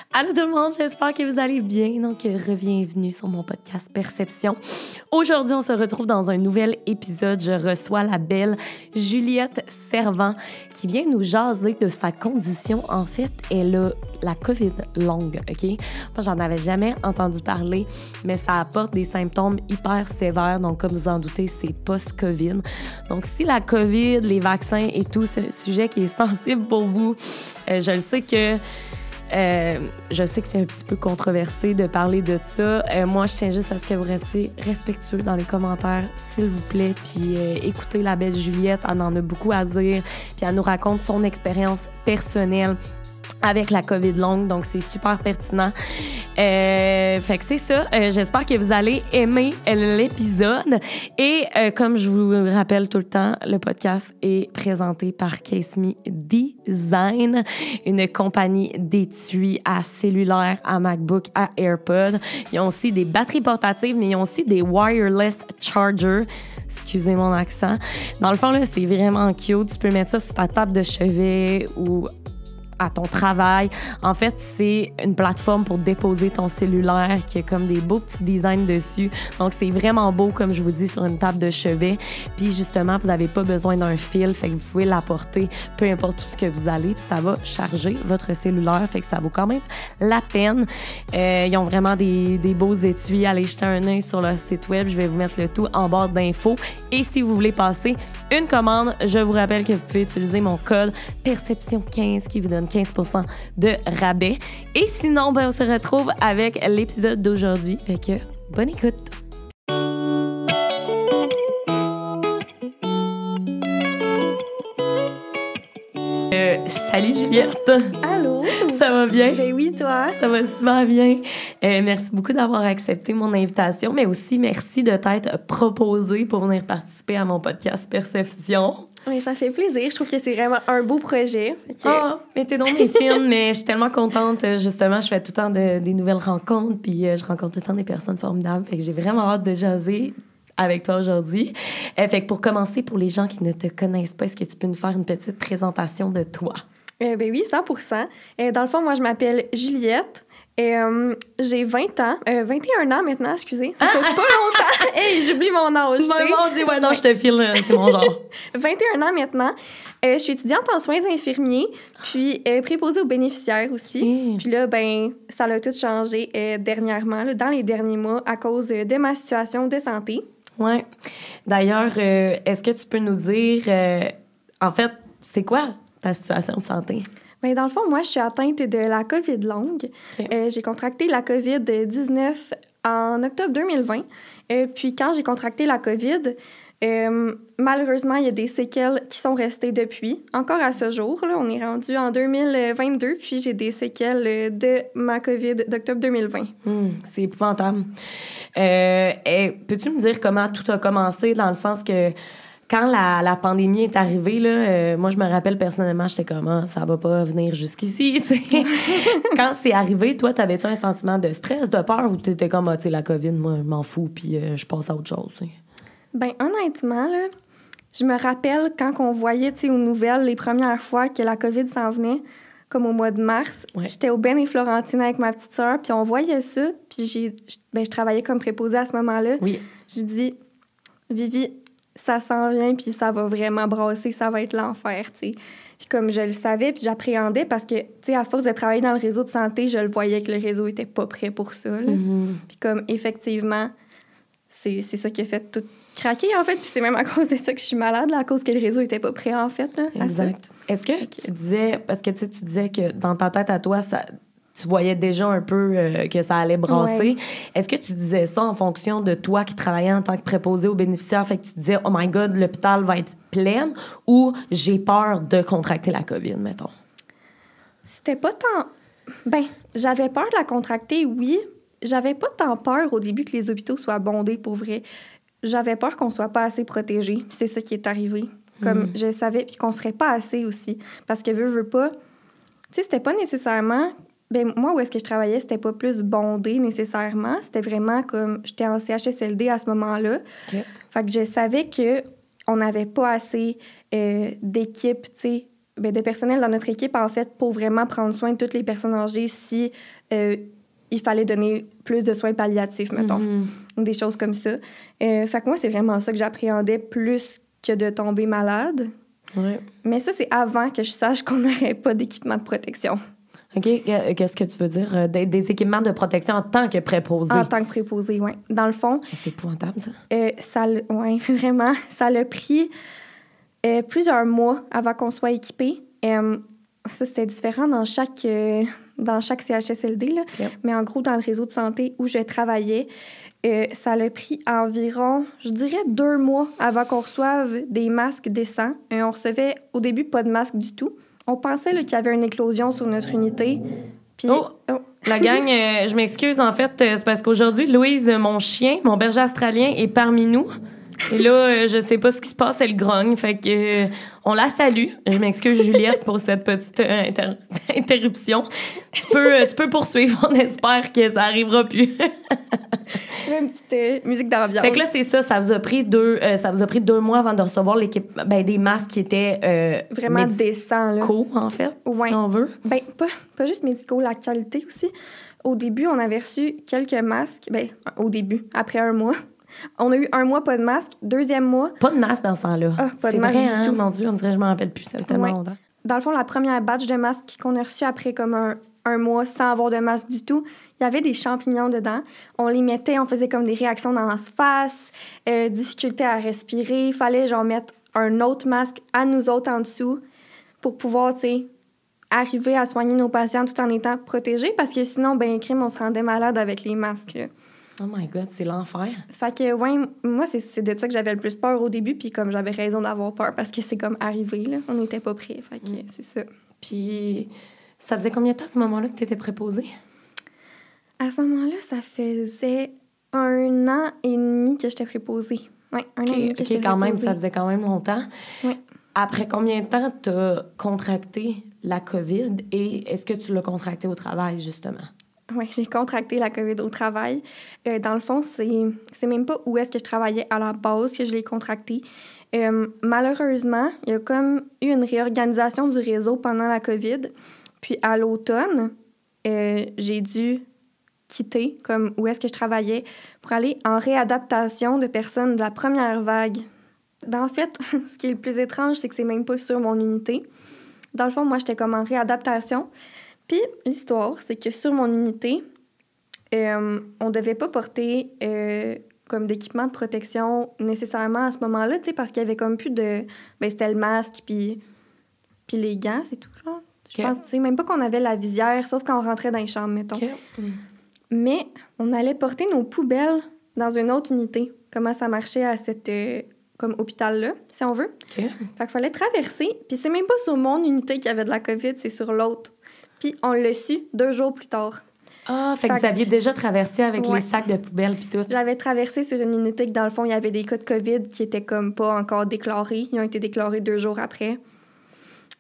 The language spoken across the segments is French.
Allô tout le monde, j'espère que vous allez bien. Donc, re-bienvenue sur mon podcast Perception. Aujourd'hui, on se retrouve dans un nouvel épisode. Je reçois la belle Juliette Servant qui vient nous jaser de sa condition. En fait, elle a la COVID longue, OK? Moi, j'en avais jamais entendu parler, mais ça apporte des symptômes hyper sévères. Donc, comme vous en doutez, c'est post-COVID. Donc, si la COVID, les vaccins et tout, c'est un sujet qui est sensible pour vous, je le sais que c'est un petit peu controversé de parler de ça. Moi, je tiens juste à ce que vous restiez respectueux dans les commentaires, s'il vous plaît. Puis écoutez la belle Juliette, elle en a beaucoup à dire. Puis elle nous raconte son expérience personnelle avec la COVID longue, donc c'est super pertinent. Fait que c'est ça. J'espère que vous allez aimer l'épisode. Et comme je vous rappelle tout le temps, le podcast est présenté par Case Me Design, une compagnie d'étui à cellulaire, à MacBook, à AirPod. Ils ont aussi des batteries portatives, mais ils ont aussi des wireless chargers. Excusez mon accent. Dans le fond, là, c'est vraiment cute. Tu peux mettre ça sur ta table de chevet ou à ton travail. En fait, c'est une plateforme pour déposer ton cellulaire qui a comme des beaux petits designs dessus. Donc, c'est vraiment beau, comme je vous dis, sur une table de chevet. Puis, justement, vous n'avez pas besoin d'un fil. Fait que vous pouvez l'apporter peu importe où ce que vous allez. Puis, ça va charger votre cellulaire. Fait que ça vaut quand même la peine. Ils ont vraiment des beaux étuis. Allez jeter un œil sur leur site web. Je vais vous mettre le tout en barre d'infos. Et si vous voulez passer une commande, je vous rappelle que vous pouvez utiliser mon code Perception15 qui vous donne 15% de rabais. Et sinon, on se retrouve avec l'épisode d'aujourd'hui. Fait que, bonne écoute! Salut Juliette! Allô? Ça va bien? Ben oui, toi? Ça va super bien. Merci beaucoup d'avoir accepté mon invitation, mais aussi merci de t'être proposée pour venir participer à mon podcast Perception. Oui, ça fait plaisir. Je trouve que c'est vraiment un beau projet. Ah, mais t'es donc mes films, mais je suis tellement contente. Justement, je fais tout le temps des nouvelles rencontres, puis je rencontre tout le temps des personnes formidables. Fait que j'ai vraiment hâte de jaser avec toi aujourd'hui. Fait que pour commencer, pour les gens qui ne te connaissent pas, est-ce que tu peux nous faire une petite présentation de toi? Ben oui, 100%. Dans le fond, moi, je m'appelle Juliette. J'ai 20 ans. 21 ans maintenant, excusez. Ça fait pas longtemps. Hey, j'oublie mon âge. Mon Dieu, ouais, non, je te file, c'est mon genre. 21 ans maintenant. Je suis étudiante en soins infirmiers, puis préposée aux bénéficiaires aussi. Puis là, ben, ça a tout changé dernièrement, là, dans les derniers mois, à cause de ma situation de santé. Oui. D'ailleurs, est-ce que tu peux nous dire, en fait, c'est quoi ta situation de santé? Bien, dans le fond, moi, je suis atteinte de la COVID longue. Okay. J'ai contracté la COVID-19 en octobre 2020. Puis quand j'ai contracté la COVID, malheureusement, il y a des séquelles qui sont restées depuis. Encore à ce jour, là, on est rendu en 2022, puis j'ai des séquelles de ma COVID d'octobre 2020. C'est épouvantable. Peux-tu me dire comment tout a commencé, dans le sens que quand la pandémie est arrivée, là, moi, je me rappelle personnellement, j'étais comme, ça va pas venir jusqu'ici, tu sais. Quand c'est arrivé, toi, t'avais-tu un sentiment de stress, de peur, ou t'étais comme, tu sais, la COVID, moi, je m'en fous, puis je passe à autre chose, tu sais? Ben, honnêtement, là, je me rappelle quand on voyait, tu sais, aux nouvelles, les premières fois que la COVID s'en venait, comme au mois de mars, j'étais au Ben et Florentine avec ma petite sœur, puis on voyait ça, puis je travaillais comme préposée à ce moment-là. Oui. J'ai dit, Vivi, ça s'en vient, puis ça va vraiment brasser, ça va être l'enfer, tu sais. Puis comme je le savais, puis j'appréhendais parce que, tu sais, à force de travailler dans le réseau de santé, je le voyais que le réseau était pas prêt pour ça, là. Puis comme, effectivement, c'est ça qui a fait tout craquer, en fait, puis c'est même à cause de ça que je suis malade, là, à cause que le réseau était pas prêt, en fait, là, exact. Est-ce que tu disais, parce que tu disais que dans ta tête à toi, tu voyais déjà un peu que ça allait brasser. Ouais. Est-ce que tu disais ça en fonction de toi qui travaillais en tant que préposé aux bénéficiaires, fait que tu disais, oh my God, l'hôpital va être plein, ou j'ai peur de contracter la COVID, mettons? C'était pas tant... Ben, j'avais peur de la contracter, oui. J'avais pas tant peur au début que les hôpitaux soient bondés, pour vrai. J'avais peur qu'on soit pas assez protégés. C'est ça qui est arrivé. Comme je savais, puis qu'on serait pas assez aussi. Parce que veux pas... Tu sais, c'était pas nécessairement... Ben moi, où est-ce que je travaillais, c'était pas plus bondé nécessairement. C'était vraiment comme... J'étais en CHSLD à ce moment-là. Okay. Fait que je savais qu'on n'avait pas assez d'équipes, tu sais, de personnel dans notre équipe, en fait, pour vraiment prendre soin de toutes les personnes âgées si il fallait donner plus de soins palliatifs, mettons, ou des choses comme ça. Fait que moi, c'est vraiment ça que j'appréhendais plus que de tomber malade. Ouais. Mais ça, c'est avant que je sache qu'on n'aurait pas d'équipement de protection. OK. Qu'est-ce que tu veux dire? Des équipements de protection en tant que préposé? En tant que préposé, oui. Dans le fond... C'est épouvantable, ça. Oui, vraiment. Ça l'a pris plusieurs mois avant qu'on soit équipé. Ça, c'était différent dans chaque CHSLD, là. Okay. Mais en gros, dans le réseau de santé où je travaillais, ça l'a pris environ, je dirais, 2 mois avant qu'on reçoive des masques décents. On recevait au début pas de masque du tout. On pensait là, qu'il y avait une éclosion sur notre unité. Puis, La gang, je m'excuse, en fait, c'est parce qu'aujourd'hui, Louise, mon chien, mon berger australien, est parmi nous. Et là, je sais pas ce qui se passe, elle grogne. Fait que on la salue. Je m'excuse, Juliette, pour cette petite interruption. Tu peux poursuivre. On espère que ça arrivera plus. Je mets une petite musique d'ambiance. Fait que là, c'est ça. Ça vous a pris 2 mois avant de recevoir des masques qui étaient vraiment décents, là. Médicaux, en fait, si on veut. Ben, pas juste médicaux, la qualité aussi. Au début, on avait reçu quelques masques. Ben, au début, après 1 mois. On a eu 1 mois, pas de masque. 2e mois... Pas de masque dans ce temps-là. Pas de masque vrai, du hein? tout. Mon Dieu, on dirait que je m'en rappelle plus. Ça fait tellement longtemps. Dans le fond, la première batch de masques qu'on a reçu après comme un mois sans avoir de masque du tout, il y avait des champignons dedans. On les mettait, on faisait comme des réactions dans la face, difficulté à respirer. Il fallait genre mettre un autre masque à nous autres en dessous pour pouvoir, tu sais, arriver à soigner nos patients tout en étant protégés parce que sinon, crime, on se rendait malade avec les masques, là. Oh my God, c'est l'enfer. Fait que, moi, c'est de ça que j'avais le plus peur au début, puis comme j'avais raison d'avoir peur parce que c'est comme arrivé, là. On n'était pas prêts, fait que c'est ça. Puis, ça faisait combien de temps à ce moment-là que tu étais préposée? À ce moment-là, ça faisait 1 an et demi que j'étais préposée. Oui, 1 an et demi que j'étais quand même, préposée. ça faisait quand même longtemps. Oui. Après combien de temps tu as contracté la COVID et est-ce que tu l'as contracté au travail, justement? Oui, j'ai contracté la COVID au travail. Dans le fond, c'est même pas où est-ce que je travaillais à la base que je l'ai contracté. Malheureusement, il y a comme eu une réorganisation du réseau pendant la COVID. Puis à l'automne, j'ai dû quitter comme où est-ce que je travaillais pour aller en réadaptation de personnes de la première vague. En fait, ce qui est le plus étrange, c'est que c'est même pas sur mon unité. Dans le fond, moi, j'étais comme en réadaptation. Puis, l'histoire, c'est que sur mon unité, on devait pas porter comme d'équipement de protection nécessairement à ce moment-là, tu sais, parce qu'il y avait comme plus de... c'était le masque, puis les gants, c'est tout, genre. Je pense, tu sais, même pas qu'on avait la visière, sauf quand on rentrait dans les chambres, mettons. Mais on allait porter nos poubelles dans une autre unité. Comment ça marchait à cette... comme hôpital-là, si on veut. Fait qu'il fallait traverser, puis c'est même pas sur mon unité qu'il y avait de la COVID, c'est sur l'autre. Puis on l'a su 2 jours plus tard. Ah, fait que vous aviez déjà traversé avec les sacs de poubelle puis tout. J'avais traversé sur une unité que, dans le fond, il y avait des cas de COVID qui étaient comme pas encore déclarés. Ils ont été déclarés 2 jours après.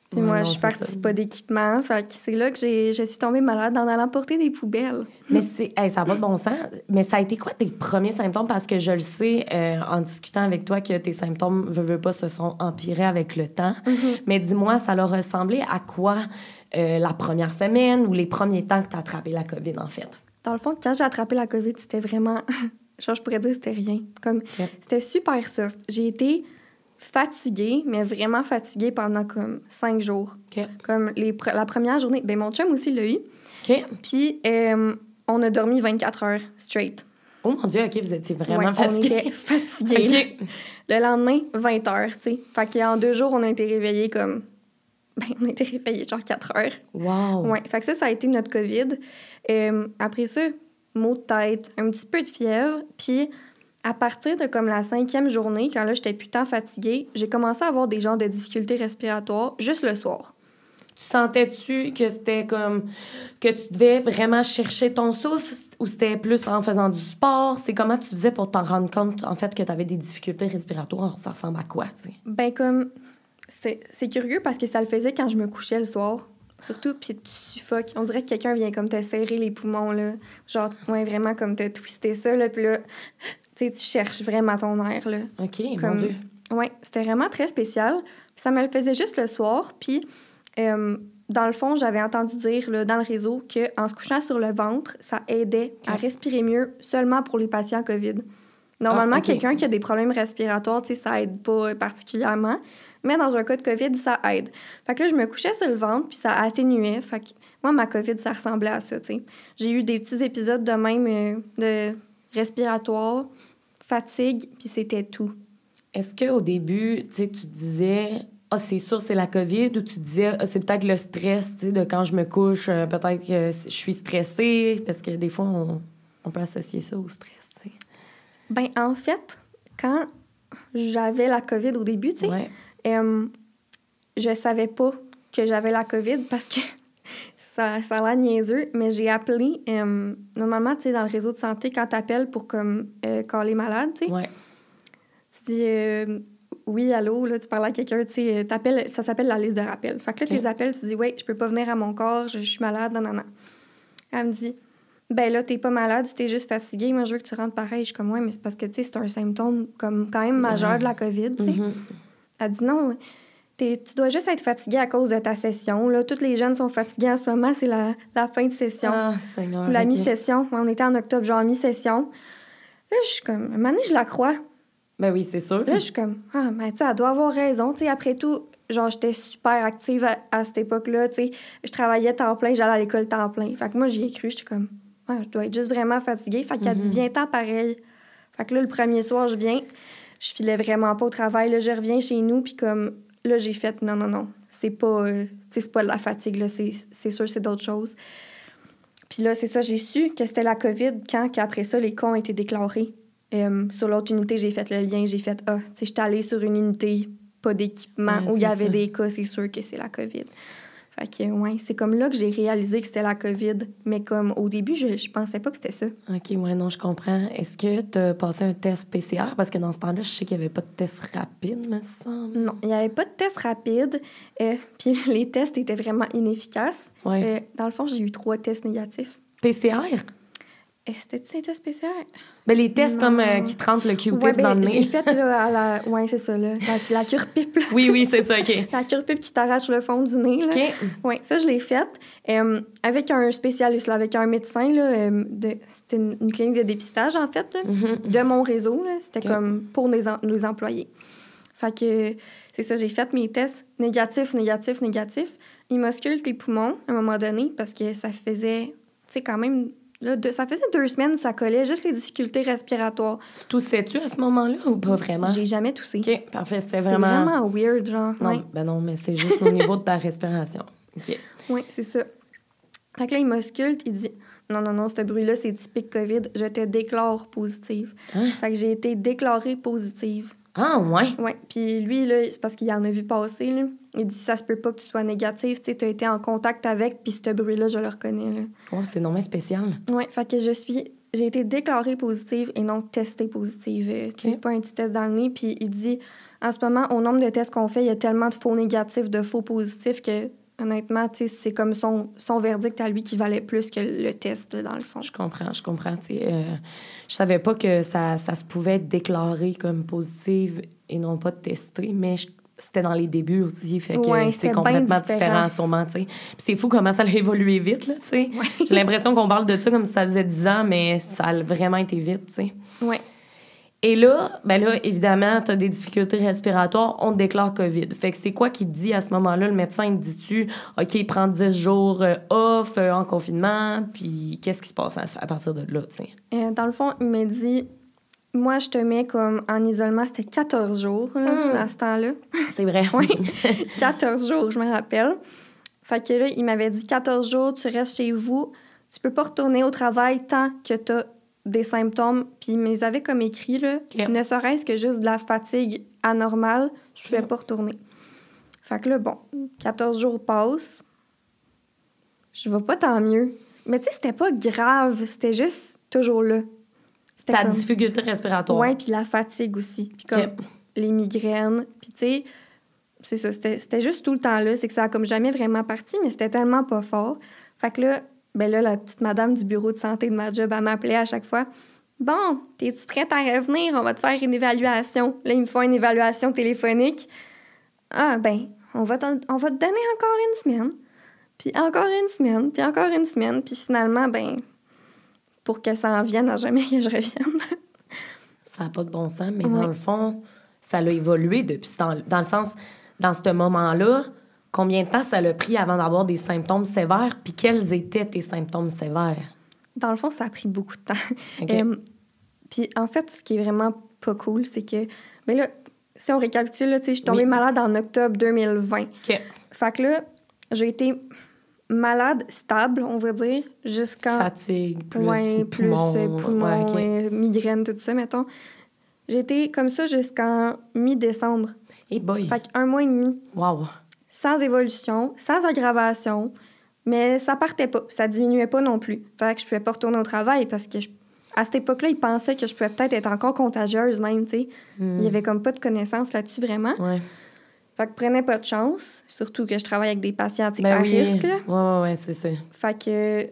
Puis moi, je suis partie pas d'équipement. Fait que c'est là que je suis tombée malade en allant porter des poubelles. Mais ça va de bon sens. Mais ça a été quoi tes premiers symptômes? Parce que je le sais, en discutant avec toi, que tes symptômes, veux pas, se sont empirés avec le temps. Mm-hmm. Mais dis-moi, ça leur ressemblait à quoi la première semaine ou les premiers temps que tu as attrapé la COVID, en fait? Dans le fond, quand j'ai attrapé la COVID, c'était vraiment... genre, je pourrais dire que c'était rien. Comme, C'était super soft. J'ai été... fatiguée, mais vraiment fatiguée pendant comme 5 jours. Comme la première journée, mon chum aussi l'a eu. Puis on a dormi 24 heures straight. Oh mon Dieu, OK, vous étiez vraiment fatiguée. On était fatigués. Le lendemain, 20 heures, tu sais. Fait qu'en 2 jours, on a été réveillés comme... on a été réveillés genre 4 heures. Wow! Ouais, fait que ça a été notre COVID. Après ça, maux de tête, un petit peu de fièvre, puis... À partir de comme la 5e journée, quand là, j'étais putain fatiguée, j'ai commencé à avoir des genres de difficultés respiratoires juste le soir. Tu sentais-tu que c'était comme... que tu devais vraiment chercher ton souffle ou c'était plus en faisant du sport? C'est comment tu faisais pour t'en rendre compte, en fait, que tu avais des difficultés respiratoires? Ça ressemble à quoi, tu sais? Comme... C'est curieux parce que ça le faisait quand je me couchais le soir. Surtout, puis tu suffoques. On dirait que quelqu'un vient comme te serrer les poumons, là. Genre, vraiment comme te twister ça, là, puis là... tu cherches vraiment ton air, là. OK, mon Dieu. Oui, c'était vraiment très spécial. Ça me le faisait juste le soir. Puis Dans le fond, j'avais entendu dire là, dans le réseau qu'en se couchant sur le ventre, ça aidait à respirer mieux seulement pour les patients COVID. Normalement, quelqu'un qui a des problèmes respiratoires, ça aide pas particulièrement. Mais dans un cas de COVID, ça aide. Fait que là, je me couchais sur le ventre, puis ça atténuait. Fait que moi, ma COVID, ça ressemblait à ça, tu sais. J'ai eu des petits épisodes de même de respiratoire, fatigue, puis c'était tout. Est-ce qu'au début, tu disais... Ah, c'est sûr, c'est la COVID, ou tu disais, c'est peut-être le stress, tu sais, de quand je me couche, peut-être que je suis stressée, parce que des fois, on peut associer ça au stress, tu sais. Ben, en fait, quand j'avais la COVID au début, tu sais, je savais pas que j'avais la COVID parce que ça a l'air niaiseux, mais j'ai appelé, normalement, tu sais, dans le réseau de santé, quand t'appelles pour comme caller malade, tu sais, tu dis... oui, allô, là, tu parles à quelqu'un, tu sais, t'appelles, ça s'appelle la liste de rappel. Fait que là, tes appels, tu dis, ouais, je peux pas venir à mon corps, je suis malade, non. Elle me dit, ben là, t'es pas malade, t'es juste fatiguée, moi, je veux que tu rentres pareil. Je suis comme, ouais, mais c'est parce que, tu sais, c'est un symptôme comme quand même majeur de la COVID, tu sais. Elle dit, non, tu dois juste être fatiguée à cause de ta session, là. Tous les jeunes sont fatigués en ce moment, c'est la fin de session. Ah, Seigneur. Ou la mi-session. On était en octobre, genre mi-session. Là, je suis comme, à un moment donné, je la crois. Ben oui, c'est sûr. Là, je suis comme, mais tu sais, elle doit avoir raison. Tu sais, après tout, genre, j'étais super active à cette époque-là. Tu sais, je travaillais temps plein, j'allais à l'école temps plein. Fait que moi, j'y ai cru. J'étais comme, je dois être juste vraiment fatiguée. Fait qu'elle dit, viens-t'en pareil. Fait que là, le premier soir, je viens. Je filais vraiment pas au travail. Là, je reviens chez nous. Puis comme, là, j'ai fait, non. C'est pas, tu sais, c'est pas de la fatigue, là. C'est sûr, c'est d'autres choses. Puis là, c'est ça, j'ai su que c'était la COVID quand, après ça, les cas ont été déclarés. Sur l'autre unité, j'ai fait le lien, j'ai fait, tu sais, j'étais allée sur une unité, pas d'équipement, où il y avait des cas, c'est sûr que c'est la COVID. Fait que, ouais, c'est comme là que j'ai réalisé que c'était la COVID. Mais comme au début, je pensais pas que c'était ça. OK, ouais, non, je comprends. Est-ce que tu as passé un test PCR? Parce que dans ce temps-là, je sais qu'il n'y avait pas de test rapide, me semble. Non, il n'y avait pas de test rapide. Puis les tests étaient vraiment inefficaces. Ouais. Dans le fond, j'ai eu 3 tests négatifs. PCR? C'était-tu des tests PCR? Ben, les tests comme qui te rentrent le Q-tip dans le nez. J'ai fait là, à la... Ouais, c'est ça, là. La cure pipe. Oui, c'est ça, OK. La cure pipe qui t'arrache le fond du nez, là. OK. Oui, ça, je l'ai faite avec un spécialiste, là, avec un médecin, là. C'était une clinique de dépistage, en fait, là, de mon réseau, là. C'était comme pour nos employés. Fait que c'est ça, j'ai fait mes tests négatifs. Ils m'auscultent les poumons, à un moment donné, parce que ça faisait, tu sais, quand même... Là, ça faisait 2 semaines, ça collait, juste les difficultés respiratoires. Tu toussais-tu à ce moment-là ou pas vraiment? J'ai jamais toussé. OK, parfait. C'était vraiment... C'est vraiment weird, genre. Non, ouais. Ben non, mais c'est juste au niveau de ta respiration. OK. Oui, c'est ça. Fait que là, il m'ausculte, il dit « Non, ce bruit-là, c'est typique COVID, je te déclare positive. Hein? » Fait que j'ai été déclarée positive. Ah, ouais? Oui, puis lui, là, c'est parce qu'il en a vu passer, là. Il dit « Ça se peut pas que tu sois négative, tu sais, t'as été en contact avec, puis ce bruit-là, je le reconnais, là. » Oh, c'est non mais spécial. Oui, fait que j'ai été déclarée positive et non testée positive. C'est pas un petit test dans le nez, puis il dit « En ce moment, au nombre de tests qu'on fait, il y a tellement de faux négatifs, de faux positifs que... » Honnêtement, tu sais, c'est comme son verdict à lui qui valait plus que le test, là, dans le fond. Je comprends. Tu sais, je savais pas que ça se pouvait être déclaré comme positive et non pas testé, mais c'était dans les débuts aussi, fait que c'est complètement différent, sûrement, tu sais. Puis c'est fou comment ça a évolué vite, là, tu sais. Ouais. J'ai l'impression qu'on parle de ça comme si ça faisait 10 ans, mais ça a vraiment été vite, tu sais. Oui. Et là, évidemment, tu as des difficultés respiratoires, on te déclare COVID. Fait que c'est quoi qui te dit à ce moment-là? Le médecin, il te dit-tu, OK, prends 10 jours off, en confinement, puis qu'est-ce qui se passe à partir de là, tu sais? Dans le fond, il m'a dit, moi, je te mets comme en isolement, c'était 14 jours, là, à ce temps-là. C'est vrai. Oui, 14 jours, je me rappelle. Fait que là, il m'avait dit, 14 jours, tu restes chez vous, tu peux pas retourner au travail tant que tu as des symptômes, puis ils me les avaient comme écrits, là, ne serait-ce que juste de la fatigue anormale, je pouvais pas retourner. Fait que là, bon, 14 jours passent, je vais pas tant mieux. Mais tu sais, c'était pas grave, c'était juste toujours là. Ta difficulté respiratoire. Ouais, puis la fatigue aussi, puis comme les migraines, puis tu sais, c'est ça, c'était juste tout le temps là, c'est que ça a comme jamais vraiment parti, mais c'était tellement pas fort. Fait que là, la petite madame du bureau de santé de ma job, elle m'appelait à chaque fois. « Bon, t'es-tu prête à revenir? On va te faire une évaluation. » Là, ils me font une évaluation téléphonique. « Ah, on va te donner encore une semaine, puis encore une semaine, puis encore une semaine, puis finalement, ben, pour que ça en vienne à jamais que je revienne. Ça n'a pas de bon sens, mais dans le fond, ça a évolué depuis ce temps. Dans le sens, dans ce moment-là, combien de temps ça l'a pris avant d'avoir des symptômes sévères, puis quels étaient tes symptômes sévères? Dans le fond, ça a pris beaucoup de temps. Okay. Puis en fait, ce qui est vraiment pas cool, c'est que, ben là, si on récapitule, là, tu sais, je suis tombée malade en octobre 2020. OK. Fait que là, j'ai été malade stable, on va dire, jusqu'en... Fatigue, plus poumons, migraine, tout ça, mettons. J'ai été comme ça jusqu'en mi-décembre. Hey boy! Fait qu'un mois et demi. Wow! Sans évolution, sans aggravation, mais ça partait pas, ça diminuait pas non plus. Fait que je pouvais pas retourner au travail parce que à cette époque-là, ils pensaient que je pouvais peut-être être encore contagieuse même, tu sais. Il y avait comme pas de connaissances là-dessus vraiment. Ouais. Fait que prenais pas de chance, surtout que je travaille avec des patients à risque, là. Ouais, c'est ça. Fait que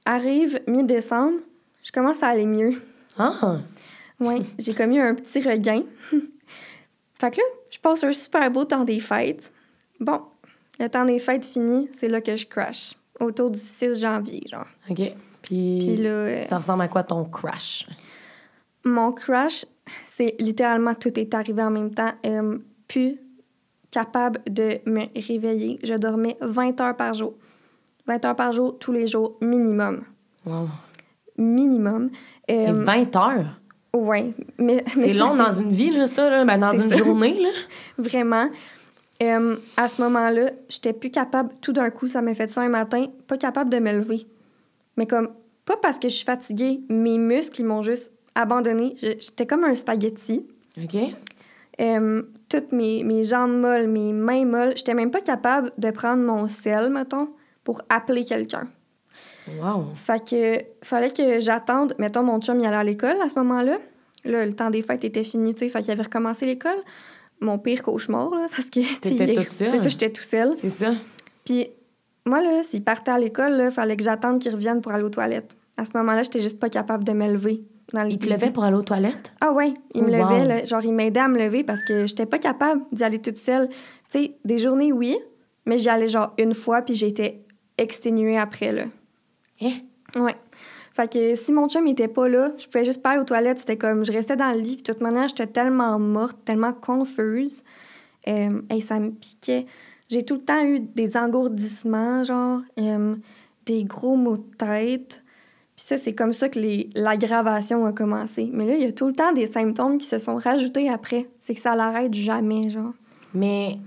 arrive mi-décembre, je commence à aller mieux. Ah! Ouais, j'ai comme eu un petit regain. Fait que là, je passe un super beau temps des fêtes. Bon, le temps des fêtes fini, c'est là que je crash. Autour du 6 janvier, genre. OK. Puis là, ça ressemble à quoi ton crash? Mon crash, c'est littéralement tout est arrivé en même temps. Plus capable de me réveiller. Je dormais 20 heures par jour. 20 heures par jour, tous les jours, minimum. Wow. Minimum. Et 20 heures? Oui. Mais c'est long dans une vie, là, ça, là. Ben, dans une journée, là. Vraiment. À ce moment-là, j'étais plus capable, tout d'un coup, ça m'a fait ça un matin, pas capable de me lever. Mais comme, pas parce que je suis fatiguée, mes muscles, ils m'ont juste abandonné. J'étais comme un spaghetti. OK. Toutes mes jambes molles, mes mains molles, j'étais même pas capable de prendre mon sel, mettons, pour appeler quelqu'un. Wow. Fait que, fallait que j'attende, mettons, mon chum, il allait à l'école à ce moment-là. Là, le temps des fêtes était fini, tu sais, fait qu'il avait recommencé l'école. Mon pire cauchemar, là, parce que... T'étais toute seule. C'est ça, j'étais tout seule. C'est ça. Puis moi, là, s'il partait à l'école, là, fallait que j'attende qu'il revienne pour aller aux toilettes. À ce moment-là, j'étais juste pas capable de me lever. Il te levait pour aller aux toilettes? Ah ouais, il me levait, là, genre il m'aidait à me lever parce que j'étais pas capable d'y aller toute seule. Tu sais, des journées, oui, mais j'y allais genre une fois, puis j'étais exténuée après, là. Ouais. Fait que si mon chum était pas là, je pouvais juste pas aller aux toilettes. C'était comme, je restais dans le lit, puis de toute manière, j'étais tellement morte, tellement confuse. Et ça me piquait. J'ai tout le temps eu des engourdissements, genre, des gros maux de tête. Puis ça, c'est comme ça que l'aggravation a commencé. Mais là, il y a tout le temps des symptômes qui se sont rajoutés après. C'est que ça l'arrête jamais, genre. Mais,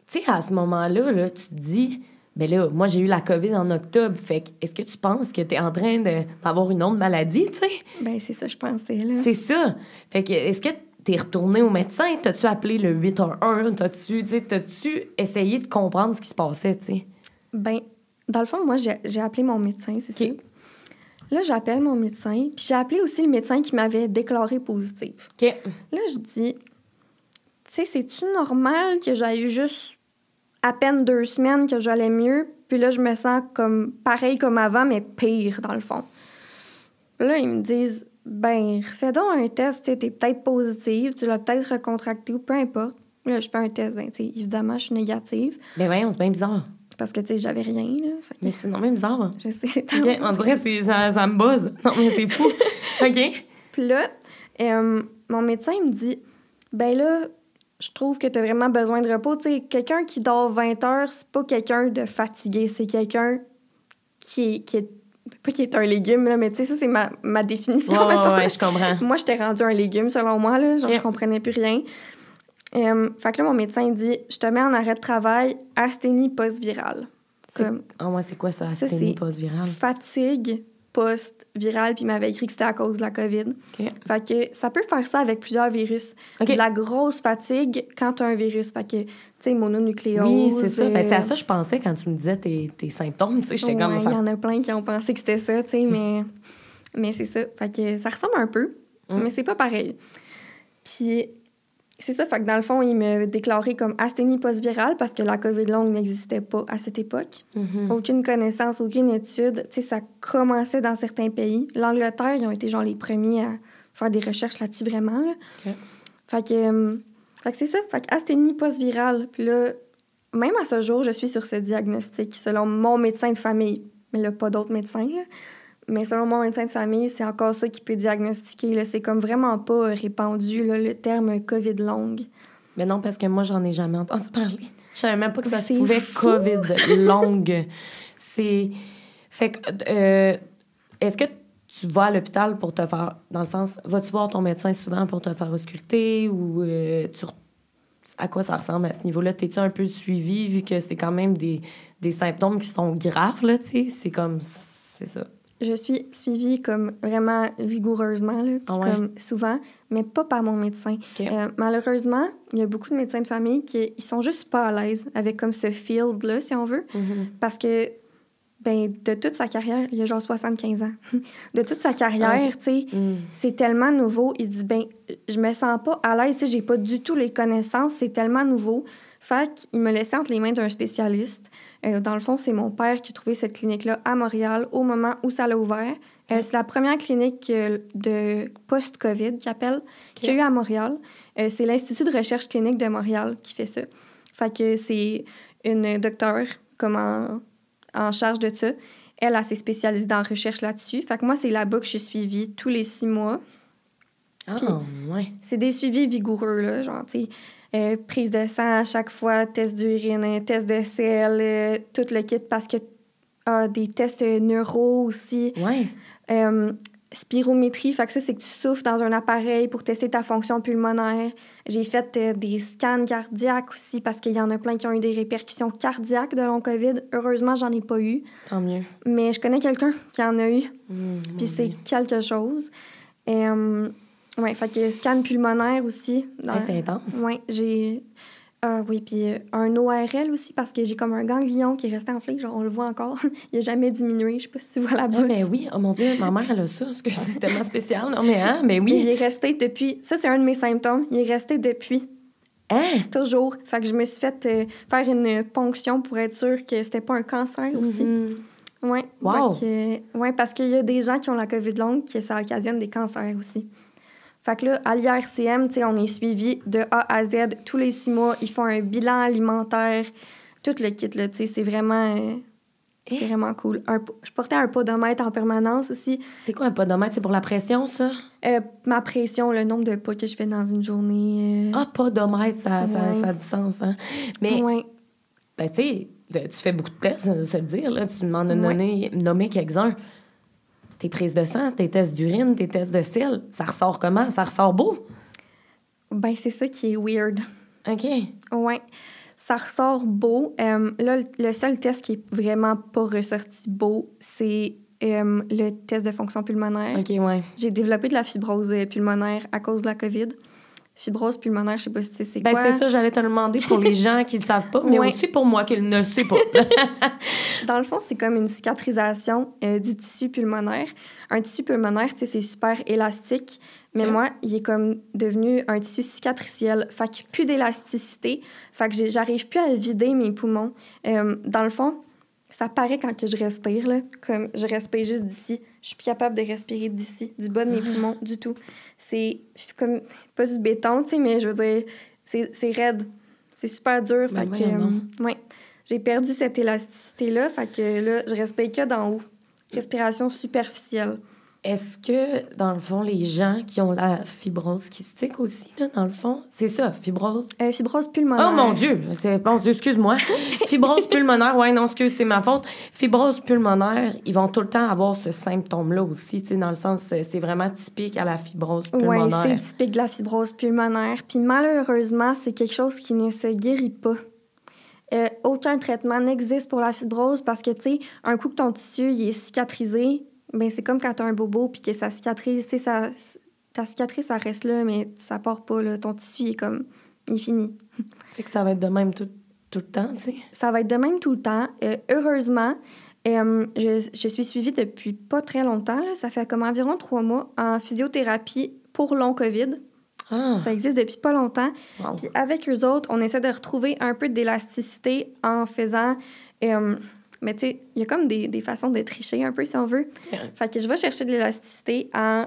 tu sais, à ce moment-là, là, tu te dis... Ben là, moi, j'ai eu la COVID en octobre. Fait que, est-ce que tu penses que t'es en train d'avoir une autre maladie, tu sais? Ben c'est ça, je pensais, là. C'est ça. Fait que, est-ce que t'es retourné au médecin? T'as-tu appelé le 811? T'as-tu essayé de comprendre ce qui se passait, tu sais? Ben, dans le fond, moi, j'ai appelé mon médecin, c'est ça. Là, j'appelle mon médecin. Puis j'ai appelé aussi le médecin qui m'avait déclaré positive. OK. Là, je dis, tu sais, c'est-tu normal que j'aille eu juste à peine 2 semaines que j'allais mieux, puis là, je me sens comme pareil comme avant, mais pire, dans le fond. Puis là, ils me disent, ben, refais donc un test, t'es peut-être positive, tu l'as peut-être recontracté ou peu importe. Là, je fais un test, ben, tu sais, évidemment, je suis négative. Ben voyons, c'est bien bizarre. Parce que, tu sais, j'avais rien, là. Que... Mais c'est non même bizarre. Hein? Je sais, c'est okay. On dirait que ça me buzz. Non, mais c'est fou. OK. Puis là, mon médecin me dit, ben là, je trouve que tu as vraiment besoin de repos. Tu sais, quelqu'un qui dort 20 heures, c'est pas quelqu'un de fatigué, c'est quelqu'un qui est pas qui est un légume, là, mais tu sais, ça, c'est ma définition. Ouais, je comprends. Moi, j'étais rendue un légume, selon moi, là. Genre, je comprenais plus rien. Fait que là, mon médecin dit, je te mets en arrêt de travail, asthénie post-virale. C'est quoi ça, asthénie post-virale? Fatigue post-virale, puis il m'avait écrit que c'était à cause de la COVID. Okay. Fait que ça peut faire ça avec plusieurs virus. Okay. De la grosse fatigue quand tu as un virus. Fait que, tu sais, mononucléose... Oui, c'est ça. Ben, c'est à ça que je pensais quand tu me disais tes symptômes. Tu sais, j'étais comme ça. Il y en a plein qui ont pensé que c'était ça, tu sais, mais c'est ça. Fait que ça ressemble un peu, mais c'est pas pareil. Puis... C'est ça, fait que dans le fond, il me déclarait comme asthénie post-virale parce que la COVID longue n'existait pas à cette époque. Mm-hmm. Aucune connaissance, aucune étude. Tu sais, ça commençait dans certains pays. L'Angleterre, ils ont été genre les premiers à faire des recherches là-dessus vraiment. Là. Okay. Fait que c'est ça, fait que asthénie post-virale. Puis là, même à ce jour, je suis sur ce diagnostic selon mon médecin de famille. Mais là, pas d'autres médecins, là. Mais selon mon médecin de famille, c'est encore ça qui peut diagnostiquer. Là. C'est comme vraiment pas répandu, là, le terme COVID longue. Mais non, parce que moi, j'en ai jamais entendu parler. Je savais même pas que ça se C'est pouvait fou. COVID longue. C'est... Fait que... est-ce que tu vas à l'hôpital pour te faire... Dans le sens, vas-tu voir ton médecin souvent pour te faire ausculter ou à quoi ça ressemble à ce niveau-là? T'es-tu un peu suivi vu que c'est quand même des symptômes qui sont graves, là, tu sais? C'est comme... C'est ça. Je suis suivie comme vraiment vigoureusement, là, puis comme souvent, mais pas par mon médecin. OK. Malheureusement, il y a beaucoup de médecins de famille qui ils sont juste pas à l'aise avec comme ce field-là, si on veut, parce que ben de toute sa carrière, il a genre 75 ans. De toute sa carrière, tu sais, c'est tellement nouveau. Il dit, ben je me sens pas à l'aise, tu sais, j'ai pas du tout les connaissances, c'est tellement nouveau. Fait qu'il me laissait entre les mains d'un spécialiste. Dans le fond, c'est mon père qui a trouvé cette clinique-là à Montréal au moment où ça l'a ouvert. C'est la première clinique de post-COVID qu'il y a eu à Montréal. C'est l'Institut de recherche clinique de Montréal qui fait ça. Fait que c'est une docteure comme en charge de ça. Elle s'est spécialisée dans la recherche là-dessus. Fait que moi, c'est là-bas que je suis suivie tous les 6 mois. Ah, Puis, ouais. c'est des suivis vigoureux, là, genre, tu sais. Prise de sang à chaque fois, test d'urine, test de sel, tout le kit parce que des tests neuro aussi. Ouais. Spirométrie, fait que ça, c'est que tu souffles dans un appareil pour tester ta fonction pulmonaire. J'ai fait des scans cardiaques aussi parce qu'il y en a plein qui ont eu des répercussions cardiaques de long COVID. Heureusement, j'en ai pas eu. Tant mieux. Mais je connais quelqu'un qui en a eu. Puis c'est quelque chose. Oui, fait que scan pulmonaire aussi. C'est intense. Oui, j'ai... oui, puis un ORL aussi, parce que j'ai comme un ganglion qui est resté enflé, genre on le voit encore. Il n'a jamais diminué, je sais pas si tu vois la bosse. Ah, ben oui, oh mon Dieu, ma mère, elle a ça, parce que c'est tellement spécial. Non, mais ben oui. Il est resté depuis... Ça, c'est un de mes symptômes. Il est resté depuis. Hein? Toujours. Fait que je me suis fait faire une ponction pour être sûre que c'était pas un cancer aussi. Oui. Wow! Oui, parce qu'il y a des gens qui ont la COVID longue que ça occasionne des cancers aussi. Fait que là, à l'IRCM, tu sais, on est suivi de A à Z tous les 6 mois. Ils font un bilan alimentaire, tout le kit, là, tu sais, c'est vraiment... c'est vraiment cool. Je portais un podomètre en permanence aussi. C'est quoi un podomètre? C'est pour la pression, ça? Ma pression, le nombre de pas que je fais dans une journée. Ah, podomètre, ça a du sens, hein? Mais, ben, tu sais, tu fais beaucoup de tests, ça veut dire, là. Tu m'en as nommé quelques-uns. Tes prises de sang, tes tests d'urine, tes tests de sel, ça ressort comment? Ça ressort beau? Ben, c'est ça qui est weird. OK. Ouais. Ça ressort beau. Là, le seul test qui est vraiment pas ressorti beau, c'est le test de fonction pulmonaire. OK, ouais. J'ai développé de la fibrose pulmonaire à cause de la COVID. Fibrose pulmonaire, je sais pas si tu sais c'est quoi. Ben, c'est ça, j'allais te le demander pour les gens qui le savent pas, mais aussi pour moi qui ne le sais pas. Dans le fond, c'est comme une cicatrisation du tissu pulmonaire. Un tissu pulmonaire, tu sais, c'est super élastique, mais moi, il est comme devenu un tissu cicatriciel. Fait qu'il n'y a plus d'élasticité. Fait que j'arrive plus à vider mes poumons. Dans le fond, ça paraît quand que je respire, là, comme je respire juste d'ici. Je suis plus capable de respirer d'ici, du bas de mes poumons, du tout. C'est comme, pas du béton, tu sais, mais je veux dire, c'est raide. C'est super dur. Ben fait que, ouais, j'ai perdu cette élasticité-là. Fait que là, je respire que d'en haut. Respiration superficielle. Est-ce que, dans le fond, les gens qui ont la fibrose kystique aussi, là, dans le fond, c'est ça, fibrose? Fibrose pulmonaire. Oh mon Dieu! Mon Dieu, excuse-moi. Fibrose pulmonaire, ouais, non, excuse, c'est ma faute. Fibrose pulmonaire, ils vont tout le temps avoir ce symptôme-là aussi, tu sais, dans le sens, c'est vraiment typique à la fibrose pulmonaire. Oui, c'est typique de la fibrose pulmonaire. Puis malheureusement, c'est quelque chose qui ne se guérit pas. Aucun traitement n'existe pour la fibrose parce que, tu sais, un coup que ton tissu il est cicatrisé, ben c'est comme quand t'as un bobo puis que ça cicatrise, tu sais, ta cicatrice, ça reste là, mais ça part pas, là. Ton tissu, il est comme... il est fini. Fait que ça va être de même tout le temps, tu sais? Ça va être de même tout le temps. Heureusement, je suis suivie depuis pas très longtemps, là. Ça fait comme environ 3 mois en physiothérapie pour long COVID. Ah. Ça existe depuis pas longtemps. Wow. Puis avec eux autres, on essaie de retrouver un peu d'élasticité en faisant... mais tu sais, il y a comme des façons de tricher un peu, si on veut. Yeah. Fait que je vais chercher de l'élasticité en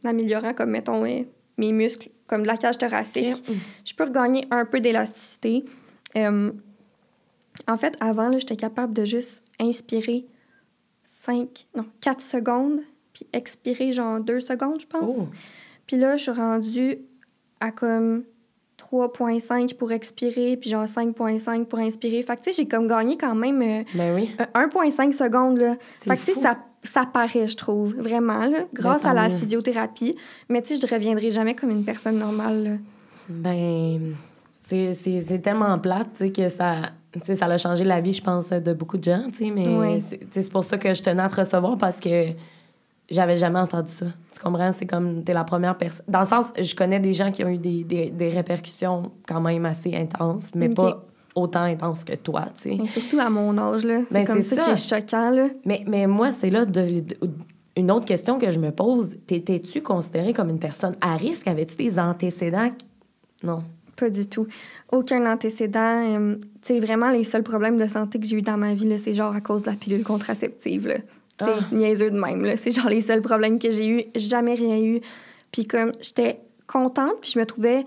améliorant, comme, mettons, mes muscles, comme de la cage thoracique. Okay. Je peux regagner un peu d'élasticité. En fait, avant, là, j'étais capable de juste inspirer 4 secondes, puis expirer genre 2 secondes, je pense. Oh. Puis là, je suis rendue à comme 3,5 pour expirer, puis genre 5,5 pour inspirer. Fait que, tu sais, j'ai comme gagné quand même Ben oui. 1,5 secondes, là. C'est Fait que, tu sais, fou. ça paraît, je trouve, vraiment, là, grâce tant à la mieux. physiothérapie. Mais, tu sais, je ne reviendrai jamais comme une personne normale, là. Ben, c'est tellement plate, tu sais, que ça... Tu sais, ça a changé la vie, je pense, de beaucoup de gens, tu sais, mais Ouais. c'est pour ça que je tenais à te recevoir, parce que j'avais jamais entendu ça. Tu comprends? C'est comme, t'es la première personne... Dans le sens, je connais des gens qui ont eu des répercussions quand même assez intenses, mais Ok. pas autant intenses que toi, tu sais. Mais surtout à mon âge, là. C'est Ben, comme c'est ça qui est choquant, là. Mais moi, c'est là une autre question que je me pose. T'étais-tu considérée comme une personne à risque? Avais-tu des antécédents? Non. Pas du tout. Aucun antécédent. Tu sais, vraiment, les seuls problèmes de santé que j'ai eu dans ma vie, là, c'est genre à cause de la pilule contraceptive, là. Tu sais, niaiseux de même, là. C'est genre les seuls problèmes que j'ai eu. Jamais rien eu. Puis comme, j'étais contente, puis je me trouvais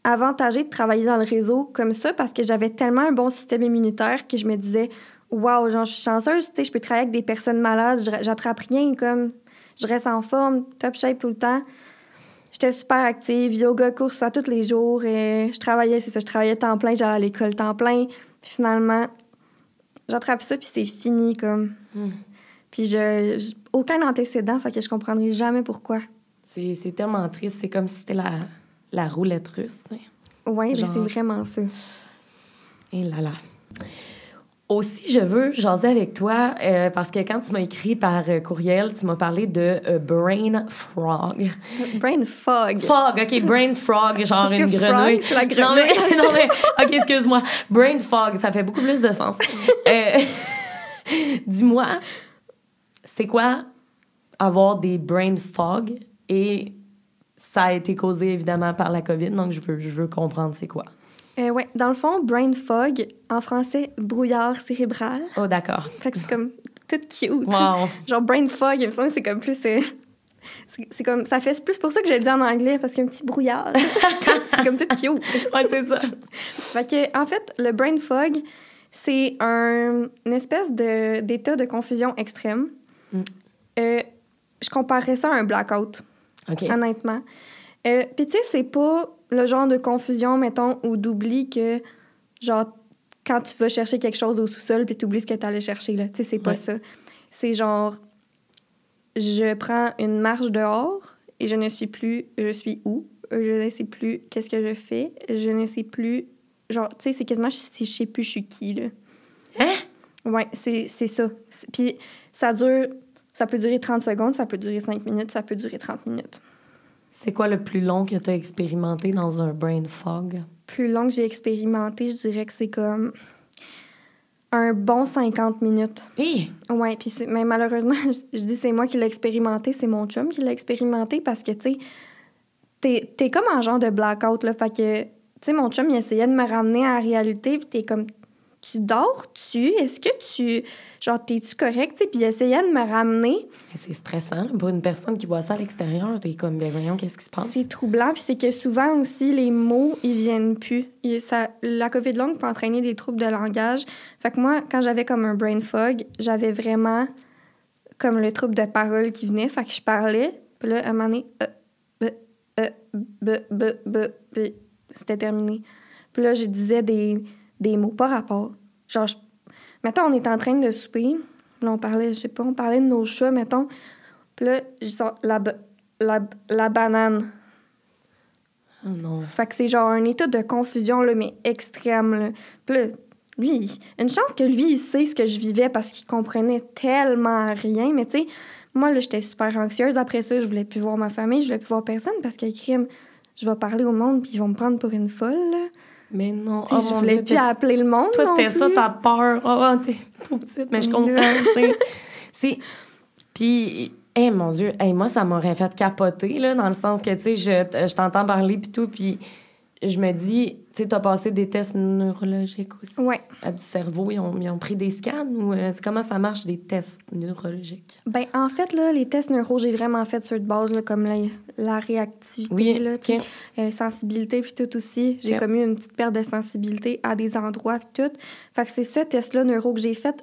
avantagée de travailler dans le réseau comme ça parce que j'avais tellement un bon système immunitaire que je me disais, waouh, genre, je suis chanceuse, tu sais, je peux travailler avec des personnes malades, j'attrape rien, comme, je reste en forme, top shape tout le temps. J'étais super active, yoga, course à tous les jours. Et je travaillais temps plein, j'allais à l'école temps plein. Puis finalement, j'attrape ça, puis c'est fini, comme. Puis aucun antécédent, fait que je comprendrai jamais pourquoi. C'est tellement triste. C'est comme si c'était la roulette russe. Hein. Oui, Genre... mais c'est vraiment ça. Et là là. Aussi, je veux jaser avec toi parce que quand tu m'as écrit par courriel, tu m'as parlé de brain frog. Brain fog. Fog, OK, brain frog, genre Parce une que grenouille. frog, c'est la grenouille. Non, mais OK, excuse-moi. Brain fog, ça fait beaucoup plus de sens. Dis-moi, c'est quoi avoir des brain fog? Et ça a été causé, évidemment, par la COVID, donc je veux comprendre c'est quoi. Ouais, dans le fond, brain fog, en français, brouillard cérébral. Oh, d'accord. Fait que c'est comme tout cute. Wow. Genre brain fog, il me semble que c'est comme plus... c'est comme... Ça fait plus pour ça que je le dis en anglais, parce qu'il y a un petit brouillard. C'est comme tout cute. Ouais, c'est ça. Fait que, en fait, le brain fog, c'est une espèce d'état de confusion extrême. Je comparerais ça à un blackout, OK. honnêtement. Puis, tu sais, c'est pas le genre de confusion, mettons, ou d'oubli que, genre, quand tu vas chercher quelque chose au sous-sol puis tu oublies ce que tu allais chercher, là. Tu sais, c'est pas ça. C'est genre, je prends une marche dehors et je ne sais plus je suis où. Je ne sais plus qu'est-ce que je fais. Je ne sais plus... Genre, tu sais, c'est quasiment si je sais plus je suis qui, là. Hein? Ouais, c'est ça. Puis ça peut durer 30 secondes, ça peut durer 5 minutes, ça peut durer 30 minutes. C'est quoi le plus long que tu as expérimenté dans un brain fog? Plus long que j'ai expérimenté, je dirais que c'est comme un bon 50 minutes. Hi! Ouais, puis mais malheureusement, je dis c'est moi qui l'ai expérimenté, c'est mon chum qui l'a expérimenté parce que, tu sais, t'es comme en genre de blackout, là. Fait que, tu sais, mon chum, il essayait de me ramener à la réalité, puis t'es comme... Tu dors-tu? Est-ce que tu... Genre, t'es-tu correct? Puis il essayait de me ramener. C'est stressant, là, pour une personne qui voit ça à l'extérieur. T'es comme, ben voyons, qu'est-ce qui se passe? C'est troublant, puis c'est que souvent aussi, les mots, ils viennent plus. La COVID longue peut entraîner des troubles de langage. Fait que moi, quand j'avais comme un brain fog, j'avais vraiment comme le trouble de parole qui venait. Fait que je parlais, puis là, à un moment donné, puis c'était terminé. Puis là, je disais des mots pas rapport. Genre, mettons, on est en train de souper. Là, on parlait, je sais pas, on parlait de nos chats, mettons. Puis là, je sors la banane. Oh non. Fait que c'est genre un état de confusion, là, mais extrême, là. Puis là, lui, une chance que lui, il sait ce que je vivais parce qu'il comprenait tellement rien. Mais tu sais, moi, là, j'étais super anxieuse. Après ça, je voulais plus voir ma famille, je voulais plus voir personne parce que, crime, je vais parler au monde puis ils vont me prendre pour une folle, là. Mais non. Oh, je voulais plus appeler le monde. Toi, c'était non ça, plus. ta peur. Oh, t'es trop petite, mais je comprends. Puis, mon Dieu, moi, ça m'aurait fait capoter, là, dans le sens que, tu sais, je t'entends parler, puis tout, puis je me dis, tu sais, t'as passé des tests neurologiques aussi. Oui. Du cerveau, ils ont pris des scans ou comment ça marche, des tests neurologiques? Ben en fait, là, les tests neuro, j'ai vraiment fait ceux de base, là, comme la réactivité, Oui, là, OK. Sensibilité, puis tout aussi. J'ai OK. comme eu une petite perte de sensibilité à des endroits, puis tout. Fait que c'est ce test-là neuro que j'ai fait.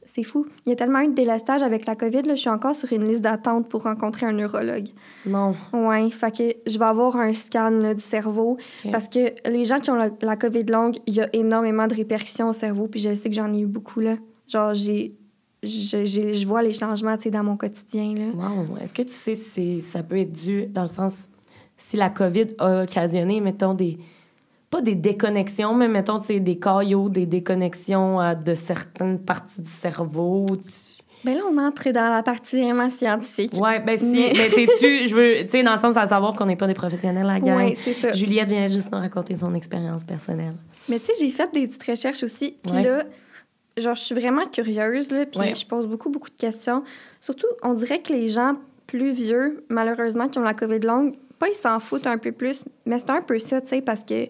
C'est fou. Il y a tellement eu de délestage avec la COVID, là, je suis encore sur une liste d'attente pour rencontrer un neurologue. Non. Oui, fait que je vais avoir un scan là, du cerveau, OK. parce que les gens qui ont la COVID longue, il y a énormément de répercussions au cerveau, puis je sais que j'en ai eu beaucoup, là. Genre, je vois les changements, tu sais, dans mon quotidien, là. Wow. Est-ce que tu sais si ça peut être dû, dans le sens, si la COVID a occasionné, mettons, pas des déconnexions, mais mettons, tu sais, des caillots, des déconnexions de certaines parties du cerveau. Ben là, on entre dans la partie vraiment scientifique. Ouais, ben si, mais t'es-tu, je veux, tu sais, dans le sens à savoir qu'on n'est pas des professionnels, la gang. Oui, c'est ça. Juliette vient juste nous raconter son expérience personnelle. Mais tu sais, j'ai fait des petites recherches aussi, puis Ouais. là, genre, je suis vraiment curieuse, là, puis Ouais. je pose beaucoup de questions. Surtout, on dirait que les gens plus vieux, malheureusement, qui ont la COVID longue, pas ils s'en foutent un peu plus, mais c'est un peu ça, tu sais, parce que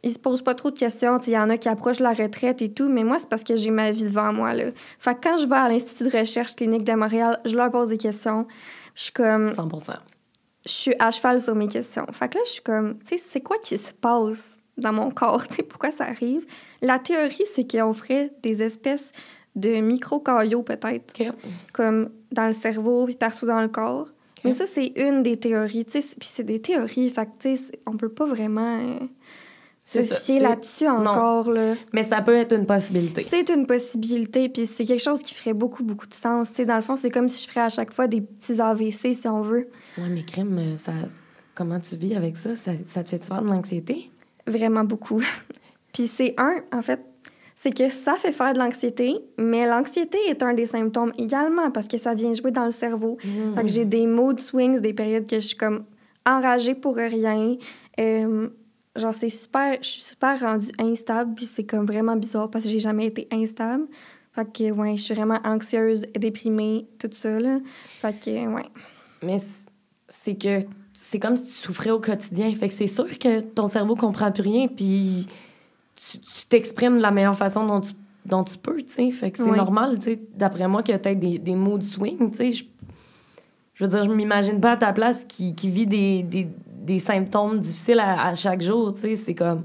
ils se posent pas trop de questions. Il y en a qui approchent la retraite et tout, mais moi, c'est parce que j'ai ma vie devant moi, là. Fait que quand je vais à l'Institut de recherche clinique de Montréal, je leur pose des questions. Je suis comme... 100%. Je suis à cheval sur mes questions. Fait que là, je suis comme... Tu sais, c'est quoi qui se passe dans mon corps? Tu sais, pourquoi ça arrive? La théorie, c'est qu'on ferait des espèces de micro-caillots, peut-être, OK. comme dans le cerveau puis partout dans le corps. OK. Mais ça, c'est une des théories, tu sais. Puis c'est des théories, fait que, tu sais, on peut pas vraiment... se C'est ça, fier là-dessus encore, là. Mais ça peut être une possibilité. C'est une possibilité, puis c'est quelque chose qui ferait beaucoup, beaucoup de sens. Tu sais, dans le fond, c'est comme si je ferais à chaque fois des petits AVC, si on veut. Ouais, mais crime, comment tu vis avec ça? Ça te fait-tu faire de l'anxiété? Vraiment beaucoup. Puis en fait, c'est que ça fait faire de l'anxiété, mais l'anxiété est un des symptômes également, parce que ça vient jouer dans le cerveau. Fait que j'ai des mood swings, des périodes que je suis comme enragée pour rien. Genre, je suis super rendue instable, puis c'est comme vraiment bizarre parce que j'ai jamais été instable. Fait que, ouais, je suis vraiment anxieuse, déprimée, tout ça, là. Fait que, ouais. Mais c'est que c'est comme si tu souffrais au quotidien. Fait que c'est sûr que ton cerveau comprend plus rien, puis tu t'exprimes de la meilleure façon dont tu peux, tu sais. Fait que c'est normal, tu sais, d'après moi, que tu aies des mood swings, tu sais. Je veux dire, je m'imagine pas à ta place qui vit des symptômes difficiles à chaque jour, tu sais. C'est comme...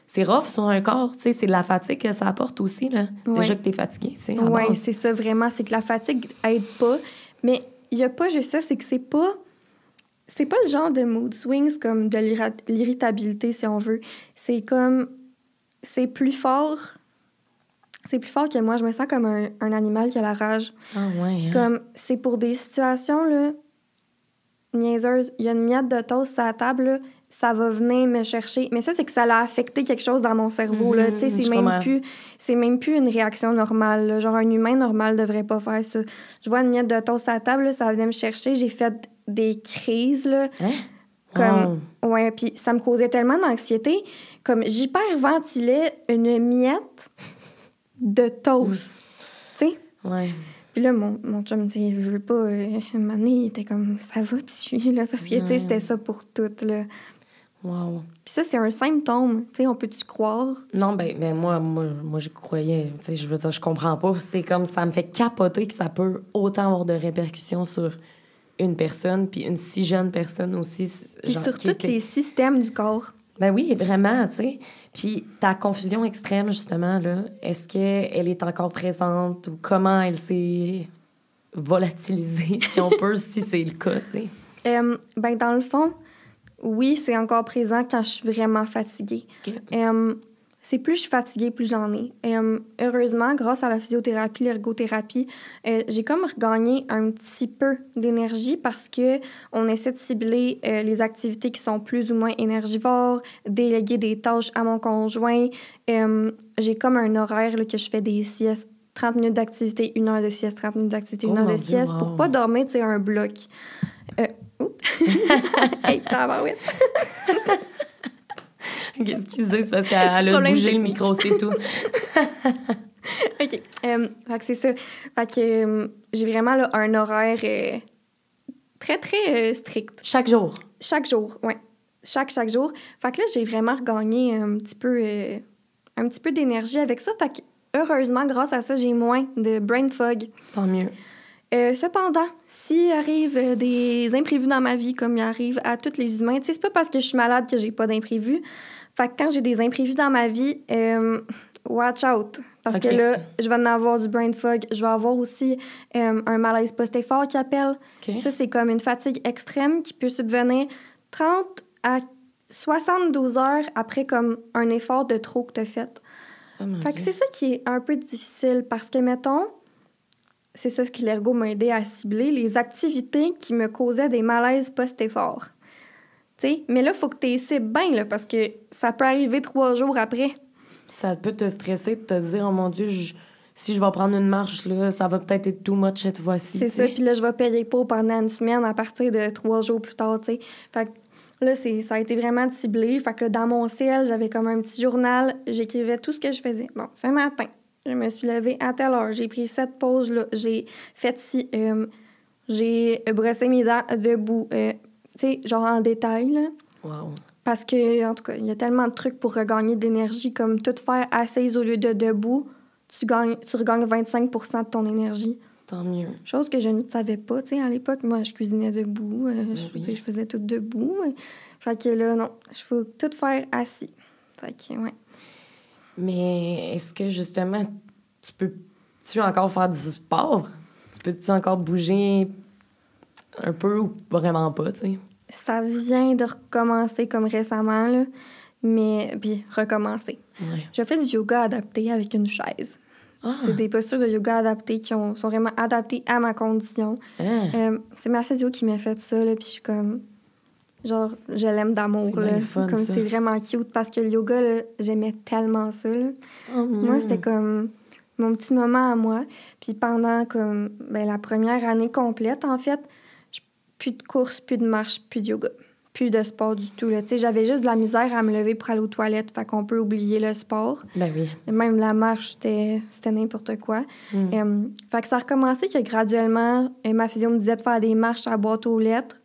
C'est rough sur un corps, tu sais. C'est de la fatigue que ça apporte aussi, là. Ouais. Déjà que t'es fatigué, tu sais. Oui, c'est ça, vraiment. C'est que la fatigue aide pas. Mais il y a pas juste ça, c'est que c'est pas le genre de mood swings comme de l'irritabilité, si on veut. C'est comme... C'est plus fort que moi. Je me sens comme un animal qui a la rage. Ah ouais, Puis hein? comme, c'est pour des situations, là, niaiseuses. Il y a une miette de toast sur la table, là, ça va venir me chercher. Mais ça, c'est que ça a affecté quelque chose dans mon cerveau, là. Tu sais, c'est même plus une réaction normale, là. Genre, un humain normal devrait pas faire ça. Je vois une miette de toast sur la table, là, ça venait me chercher. J'ai fait des crises, là. Hein? Comme, ouais, puis ça me causait tellement d'anxiété, comme j'hyperventilais une miette de toast, tu sais. Ouais. Puis là, mon chum, tu sais, il veut pas... un moment donné, il était comme, ça va dessus, là, parce que, tu sais, c'était ça pour tout, là. Wow. Puis ça, c'est un symptôme, tu sais, on peut-tu croire? Non, ben moi j'y croyais. Tu sais, je veux dire, je comprends pas. C'est comme, ça me fait capoter que ça peut autant avoir de répercussions sur une personne, puis une si jeune personne aussi. Puis genre, sur tous les systèmes du corps. Ben oui, vraiment, tu sais. Puis ta confusion extrême, justement, là, est-ce qu'elle est encore présente ou comment elle s'est volatilisée, si on peut, si c'est le cas, tu sais? Ben, dans le fond, oui, c'est encore présent quand je suis vraiment fatiguée. Okay. C'est plus je suis fatiguée, plus j'en ai. Heureusement, grâce à la physiothérapie, l'ergothérapie, j'ai comme regagné un petit peu d'énergie parce que on essaie de cibler les activités qui sont plus ou moins énergivores, déléguer des tâches à mon conjoint. J'ai comme un horaire là, que je fais des siestes. 30 minutes d'activité, 1 heure de sieste, 30 minutes d'activité, 1 heure de sieste, wow. pour pas dormir, tu sais, un bloc. Hey, tabarouette! Excusez, c'est parce qu'elle a bougé le micro, c'est tout. OK. Fait que c'est ça. Fait que j'ai vraiment là, un horaire très, très strict. Chaque jour? Chaque jour, oui. chaque jour. Fait que là, j'ai vraiment regagné un petit peu d'énergie avec ça. Fait que, heureusement, grâce à ça, j'ai moins de brain fog. Tant mieux. Cependant, s'il arrive des imprévus dans ma vie, comme il arrive à tous les humains, tu sais, c'est pas parce que je suis malade que j'ai pas d'imprévus. Fait que quand j'ai des imprévus dans ma vie, watch out. Parce que là, je vais en avoir du brain fog. Je vais avoir aussi un malaise post-effort qui appelle. Okay. Ça, c'est comme une fatigue extrême qui peut subvenir 30 à 72 heures après comme un effort de trop que tu as fait. Fait que c'est ça qui est un peu difficile parce que, mettons, c'est ça ce que l'ergo m'a aidé à cibler, les activités qui me causaient des malaises post-effort. T'sais? Mais là, il faut que tu cibles bien, là, parce que ça peut arriver 3 jours après. Ça peut te stresser de te dire, oh mon Dieu, si je vais prendre une marche, là, ça va peut-être être too much cette fois-ci. C'est ça, puis là, je vais payer pour pendant une semaine à partir de 3 jours plus tard, tu sais. Fait que là, ça a été vraiment ciblé. Fait que là, dans mon ciel, j'avais comme un petit journal, j'écrivais tout ce que je faisais. Bon, ce matin, je me suis levée à telle heure, j'ai pris cette pause-là, j'ai fait ci, j'ai brossé mes dents debout, tu sais, genre en détail, là. Wow. Parce que, en tout cas, il y a tellement de trucs pour regagner de l'énergie, comme tout faire assise au lieu de debout, tu regagnes 25 % de ton énergie. Tant mieux. Chose que je ne savais pas, tu sais, à l'époque. Moi, je cuisinais debout, je faisais tout debout. Fait que là, non, il faut tout faire assis. Fait que, ouais. Mais est-ce que, justement, tu encore faire du sport? Peux-tu encore bouger un peu ou vraiment pas, tu sais? Ça vient de recommencer comme récemment, là. Mais, puis recommencer. Ouais. Je fais du yoga adapté avec une chaise. Ah. C'est des postures de yoga adaptées qui sont vraiment adaptées à ma condition. Ah. C'est ma physio qui m'a fait ça, là, puis je suis comme... Genre, je l'aime d'amour, C'est là. bien fun, comme ça. c'est vraiment cute, parce que le yoga, là, j'aimais tellement ça, là. Moi, c'était comme mon petit moment à moi. Puis pendant, comme, la première année complète, en fait, plus de course, plus de marche, plus de yoga. Plus de sport du tout, là. Tu sais, j'avais juste de la misère à me lever pour aller aux toilettes, fait qu'on peut oublier le sport. Ben oui. Même la marche, c'était n'importe quoi. Fait que ça a recommencé que graduellement, ma physio me disait de faire des marches à la boîte aux lettres.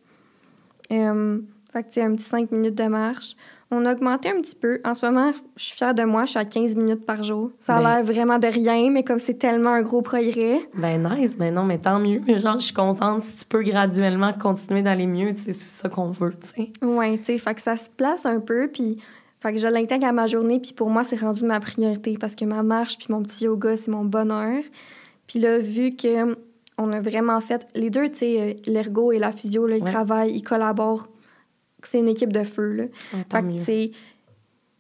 Fait que, tu sais, un petit 5 minutes de marche. On a augmenté un petit peu. En ce moment, je suis fière de moi, je suis à 15 minutes par jour. Ça a l'air vraiment de rien, mais comme c'est tellement un gros progrès. Ben nice, ben non, mais tant mieux. Genre, je suis contente si tu peux graduellement continuer d'aller mieux, tu sais, c'est ça qu'on veut, tu sais. Ouais, tu sais, fait que ça se place un peu, puis fait que je l'intègre à ma journée, puis pour moi, c'est rendu ma priorité, parce que ma marche puis mon petit yoga, c'est mon bonheur. Puis là, vu que on a vraiment fait... Les deux, tu sais, l'ergo et la physio, là, ils travaillent, ils collaborent. C'est une équipe de feu, là. Tant mieux. Fait que, tu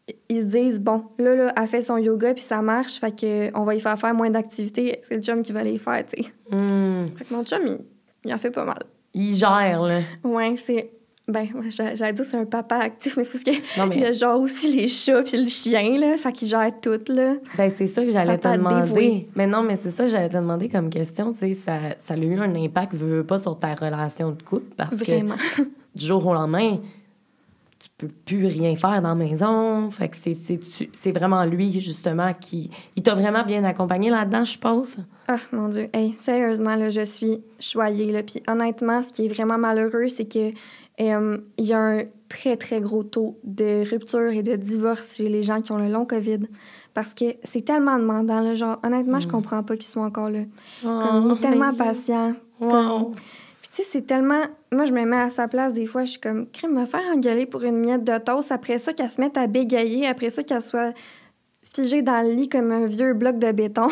sais, ils se disent, bon, là, elle fait son yoga, puis ça marche, fait que on va y faire moins d'activités. C'est le chum qui va les faire, tu sais. Fait que mon chum, il en fait pas mal. Il gère, là. Ouais, c'est... Ben, j'allais dire c'est un papa actif, mais c'est parce que non, mais... il y a genre aussi les chats puis le chien, là. Fait qu'il gère tout, là. Ben, c'est ça que j'allais Papa te demander. dévoué. Mais non, mais c'est ça que j'allais te demander comme question. Tu sais, ça a eu un impact, veux pas, sur ta relation de couple, parce Vraiment. que du jour au lendemain, tu peux plus rien faire dans la maison. Fait que c'est vraiment lui, justement, qui... Il t'a vraiment bien accompagné là-dedans, je suppose? Ah, mon Dieu. Hey, sérieusement, là, je suis choyée, là. Puis honnêtement, ce qui est vraiment malheureux, c'est que il y a un très, très gros taux de rupture et de divorce chez les gens qui ont le long COVID. Parce que c'est tellement demandant, là. Genre, honnêtement, je comprends pas qu'ils soient encore là. Comme, il est tellement patient. Comme... Puis, tu sais, c'est tellement... Moi, je me mets à sa place, des fois, je suis comme, crème, me faire engueuler pour une miette de toast, après ça, qu'elle se mette à bégayer, après ça, qu'elle soit figée dans le lit comme un vieux bloc de béton.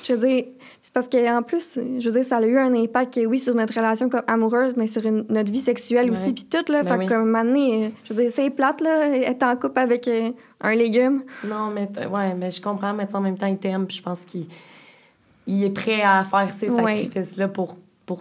Je veux dire, c'est parce qu'en plus, je veux dire, ça a eu un impact, oui, sur notre relation comme amoureuse, mais sur notre vie sexuelle aussi, puis tout, là. Fait que, comme, maintenant, je veux dire, c'est plate, là, être en couple avec un légume. Non, mais mais je comprends, mais en même temps, il t'aime, puis je pense qu'il est prêt à faire ces sacrifices-là pour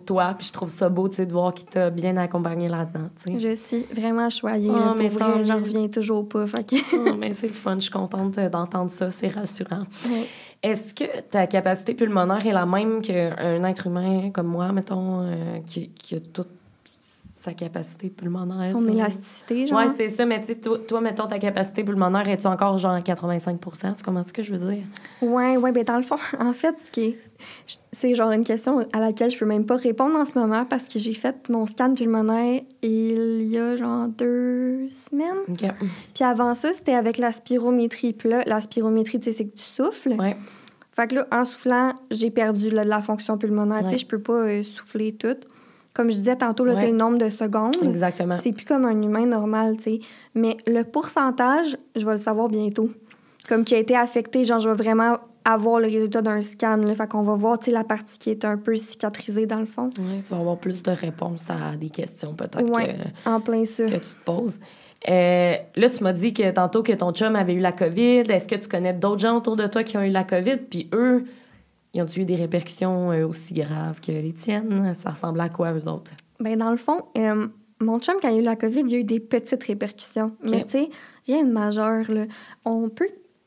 toi, puis je trouve ça beau, tu sais, de voir qu'il t'a bien accompagné là-dedans, tu sais. Je suis vraiment choyée, là, mais pour vrai, j'en reviens toujours pas, fait que... mais c'est le fun, je suis contente d'entendre ça, c'est rassurant. Ouais. Est-ce que ta capacité pulmonaire est la même qu'un être humain comme moi, mettons, qui a toutes sa capacité pulmonaire. Son élasticité, genre. Ouais, c'est ça. Mais tu sais, toi, mettons, ta capacité pulmonaire, es-tu encore genre à 85 %? Tu comprends ce que je veux dire? Ouais, ben dans le fond, en fait, c'est genre une question à laquelle je peux même pas répondre en ce moment parce que j'ai fait mon scan pulmonaire il y a genre 2 semaines. OK. Puis avant ça, c'était avec la spirométrie. Puis là, la spirométrie, tu sais, c'est que tu souffles. Ouais. Fait que là, en soufflant, j'ai perdu là, de la fonction pulmonaire. Ouais. Tu sais, je peux pas souffler tout. Comme je disais tantôt, là, Ouais. c'est le nombre de secondes. Exactement. C'est plus comme un humain normal, tu sais. Mais le pourcentage, je vais le savoir bientôt. Comme qui a été affecté, genre, je vais vraiment avoir le résultat d'un scan. Là. Fait qu'on va voir, tu sais, la partie qui est un peu cicatrisée, dans le fond. Ouais, tu vas avoir plus de réponses à des questions, peut-être, en plein ça. que tu te poses. Là, tu m'as dit que tantôt que ton chum avait eu la COVID. Est-ce que tu connais d'autres gens autour de toi qui ont eu la COVID? Puis eux, ils ont eu des répercussions aussi graves que les tiennes? Ça ressemble à quoi, eux autres? Bien, dans le fond, mon chum, quand il a eu la COVID, il y a eu des petites répercussions. Okay. Mais tu sais, rien de majeur, là.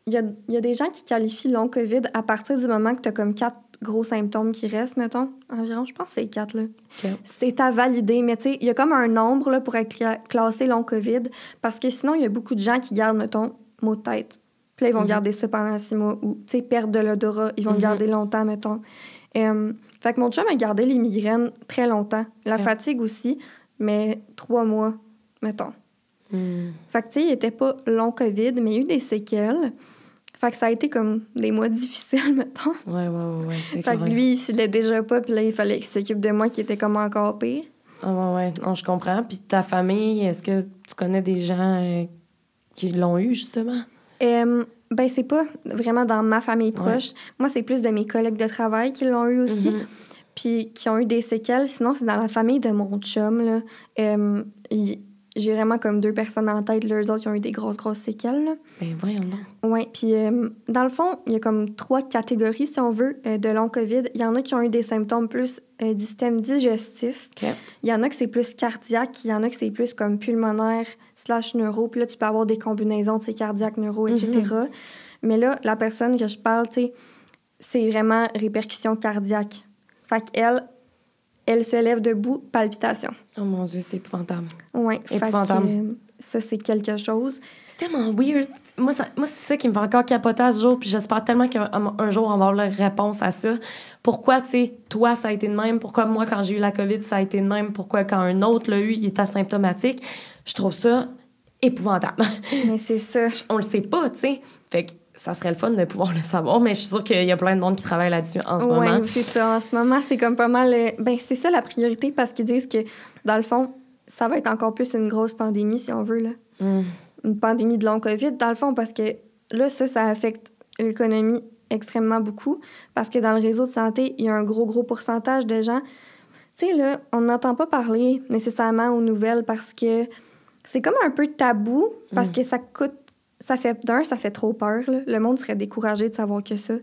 Il y a des gens qui qualifient long COVID à partir du moment que tu as comme 4 gros symptômes qui restent, mettons. Environ, je pense que c'est 4, là. Okay. C'est à valider, mais tu sais, il y a comme un nombre là, pour être classé long COVID, parce que sinon, il y a beaucoup de gens qui gardent, mettons, maux de tête. Puis là, ils vont garder ça pendant 6 mois. Ou, tu sais, perte de l'odorat, ils vont le garder longtemps, mettons. Fait que mon chum a gardé les migraines très longtemps. La fatigue aussi, mais 3 mois, mettons. Fait que, tu sais, il était pas long COVID, mais il y a eu des séquelles. Fait que ça a été comme des mois difficiles, mettons. Ouais, c'est Fait que lui, il filait déjà pas, puis là, il fallait qu'il s'occupe de moi, qui était comme encore pire. Ah ouais, non, je comprends. Puis ta famille, est-ce que tu connais des gens qui l'ont eu, justement? Ben, c'est pas vraiment dans ma famille proche. Moi, c'est plus de mes collègues de travail qui l'ont eu aussi, puis qui ont eu des séquelles. Sinon, c'est dans la famille de mon chum, là. J'ai vraiment comme 2 personnes en tête. Là, eux autres, qui ont eu des grosses séquelles. Là. Ben voyons donc. Oui, puis dans le fond, il y a comme 3 catégories, si on veut, de long COVID. Il y en a qui ont eu des symptômes plus du système digestif. Okay. Il y en a que c'est plus cardiaque. Il y en a que c'est plus comme pulmonaire / neuro. Puis là, tu peux avoir des combinaisons, tu sais, cardiaque, neuro, etc. Mais là, la personne que je parle, tu sais, c'est vraiment répercussion cardiaque. Fait qu'elle, elle se lève debout, palpitation. Oh mon Dieu, c'est épouvantable. Oui, fait que ça, c'est quelque chose. C'est tellement weird. Moi, c'est ça qui me fait encore capoter à ce jour, puis j'espère tellement qu'un jour, on va avoir la réponse à ça. Pourquoi, tu sais, toi, ça a été de même? Pourquoi moi, quand j'ai eu la COVID, ça a été de même? Pourquoi, quand un autre l'a eu, il est asymptomatique? Je trouve ça épouvantable. Mais c'est ça. On le sait pas, tu sais. Fait que ça serait le fun de pouvoir le savoir, mais je suis sûre qu'il y a plein de monde qui travaille là-dessus en ce moment. Oui, c'est ça. En ce moment, c'est comme pas mal... Ben, c'est ça la priorité, parce qu'ils disent que, dans le fond, ça va être encore plus une grosse pandémie, si on veut, là. Une pandémie de long COVID, dans le fond, parce que là, ça affecte l'économie extrêmement beaucoup, parce que dans le réseau de santé, il y a un gros pourcentage de gens... Tu sais, là, on n'entend pas parler nécessairement aux nouvelles, parce que c'est comme un peu tabou, parce que ça coûte... Ça fait trop peur. Là. Le monde serait découragé de savoir que ça.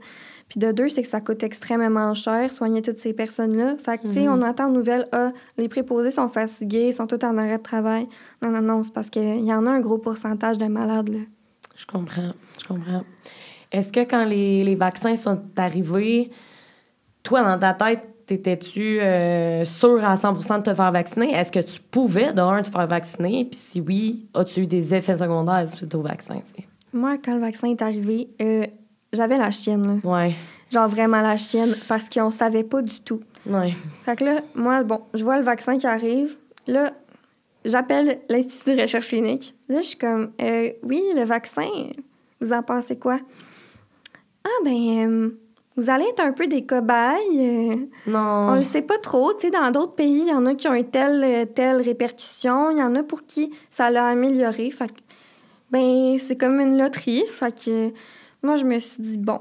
Puis de 2, c'est que ça coûte extrêmement cher, soigner toutes ces personnes-là. Fait que, tu sais, on entend aux nouvelles, les préposés sont fatigués, sont tous en arrêt de travail. Non, c'est parce qu'il y en a un gros pourcentage de malades, là. Je comprends. Est-ce que quand les vaccins sont arrivés, toi, dans ta tête, t'étais-tu sûre à 100% de te faire vacciner? Est-ce que tu pouvais, te faire vacciner? Puis si oui, as-tu eu des effets secondaires suite au vaccin? T'sais? Moi, quand le vaccin est arrivé, j'avais la chienne. Là. Ouais. Genre vraiment la chienne, parce qu'on savait pas du tout. Ouais. Fait que là, moi, je vois le vaccin qui arrive. Là, j'appelle l'Institut de recherche clinique. Là, je suis comme, oui, le vaccin, vous en pensez quoi? Ah, ben... vous allez être un peu des cobayes. Non. On le sait pas trop. Tu sais, dans d'autres pays, il y en a qui ont eu telle répercussion. Il y en a pour qui ça l'a amélioré. Fait que, ben, c'est comme une loterie. Fait que moi, je me suis dit, bon,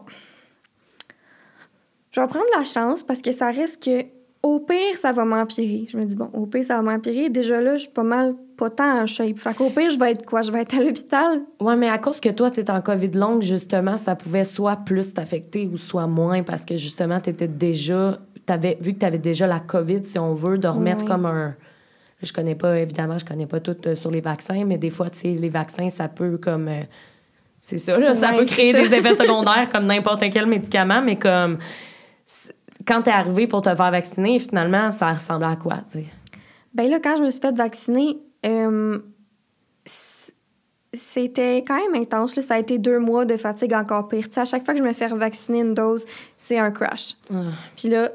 je vais prendre la chance parce que ça risque que, au pire, ça va m'empirer. Je me dis, bon, au pire, ça va m'empirer. Déjà là, je suis pas tant en shape. Fait qu'au pire, je vais être quoi? Je vais être à l'hôpital. Ouais, mais à cause que toi, t'es en COVID longue, justement, ça pouvait soit plus t'affecter ou soit moins parce que, justement, vu que t'avais déjà la COVID, si on veut, de remettre comme un... Je connais pas tout sur les vaccins, mais des fois, tu sais, les vaccins, ça peut comme... c'est ça, là, ça peut créer des effets secondaires comme n'importe quel médicament, mais comme... Quand t'es arrivé pour te faire vacciner, finalement, ça ressemblait à quoi, tu sais? Ben là, quand je me suis fait vacciner, c'était quand même intense. Là. Ça a été 2 mois de fatigue encore pire. T'sais, à chaque fois que je me fais vacciner une dose, c'est un crash. Puis là,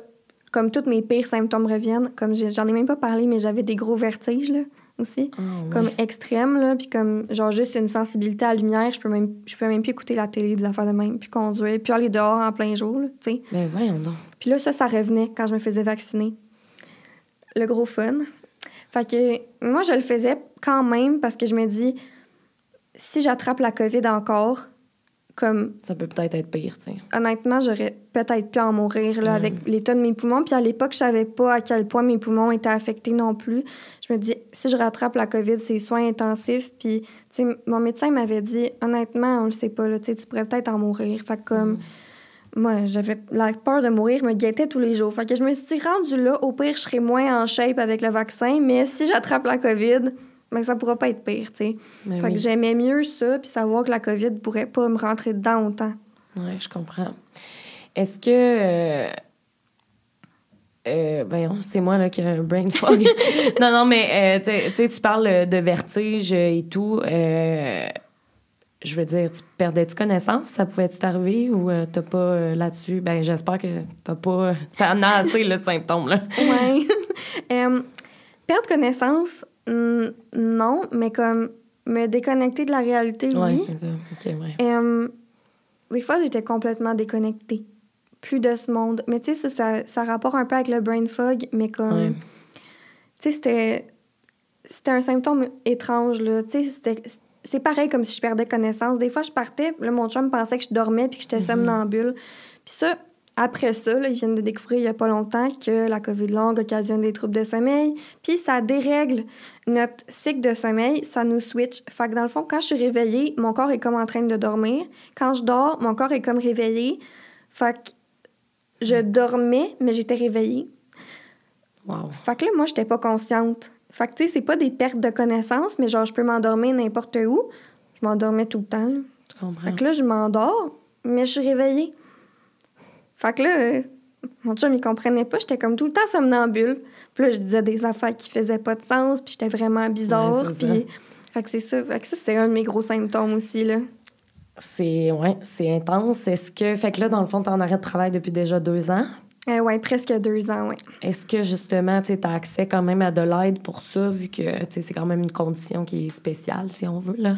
comme tous mes pires symptômes reviennent, comme j'en ai même pas parlé, mais j'avais des gros vertiges là, aussi, comme extrêmes. Là, puis comme genre juste une sensibilité à la lumière, je peux même plus écouter la télé, des affaires de même, puis conduire, puis aller dehors en plein jour. Là, t'sais. Ben voyons donc. Puis là, ça revenait quand je me faisais vacciner. Le gros fun. Fait que moi, je le faisais quand même parce que je me dis, si j'attrape la COVID encore, comme... Ça peut peut-être être pire, tu sais. Honnêtement, j'aurais peut-être pu en mourir là, avec l'état de mes poumons. Puis à l'époque, je savais pas à quel point mes poumons étaient affectés non plus. Je me dis, si je rattrape la COVID, c'est soins intensifs. Puis, tu sais, mon médecin m'avait dit, honnêtement, on le sait pas, là, tu sais, tu pourrais peut-être en mourir. Fait que comme... Moi, j'avais la peur de mourir, me guettait tous les jours. Fait que je me suis dit, rendu là, au pire, je serais moins en shape avec le vaccin. Mais si j'attrape la COVID... mais ça pourra pas être pire, tu sais. Fait que j'aimais mieux ça, puis savoir que la COVID pourrait pas me rentrer dedans autant. Oui, je comprends. Est-ce que... voyons, c'est moi là, qui ai un brain fog. non, mais tu sais, tu parles de vertige et tout. Je veux dire, tu perdais-tu connaissance? Ça pouvait-tu t'arriver ou t'as pas là-dessus? Ben, j'espère que t'as pas... T'en as assez, là, de symptômes, là. Oui. Perdre connaissance... non, mais comme me déconnecter de la réalité, oui. Oui, c'est ça. OK, ouais. Des fois, j'étais complètement déconnectée. Plus de ce monde. Mais tu sais, ça rapporte un peu avec le brain fog, mais comme... Tu sais, c'était un symptôme étrange, là. Tu sais, c'est pareil comme si je perdais connaissance. Des fois, je partais, là, mon chum pensait que je dormais puis que j'étais somnambule. Puis ça... Après ça, là, ils viennent de découvrir il n'y a pas longtemps que la COVID longue occasionne des troubles de sommeil. Puis ça dérègle notre cycle de sommeil, ça nous switch. Fait que dans le fond, quand je suis réveillée, mon corps est comme en train de dormir. Quand je dors, mon corps est comme réveillé. Fait que je dormais, mais j'étais réveillée. Wow. Fait que là, moi, j'étais pas consciente. Fait que, tu sais, c'est pas des pertes de connaissance, mais genre, je peux m'endormir n'importe où. Je m'endormais tout le temps. Là. Fait que là, je m'endors, mais je suis réveillée. Fait que là, mon chum, il comprenait pas. J'étais comme tout le temps somnambule. Puis là, je disais des affaires qui faisaient pas de sens, puis j'étais vraiment bizarre. Ouais, puis... Fait que c'est ça. Fait que ça, c'était un de mes gros symptômes aussi, là. C'est intense. Est-ce que... Fait que là, dans le fond, t'es en arrêt de travail depuis déjà 2 ans? Oui, presque 2 ans, oui. Est-ce que, justement, tu as accès quand même à de l'aide pour ça, vu que c'est quand même une condition qui est spéciale, si on veut, là?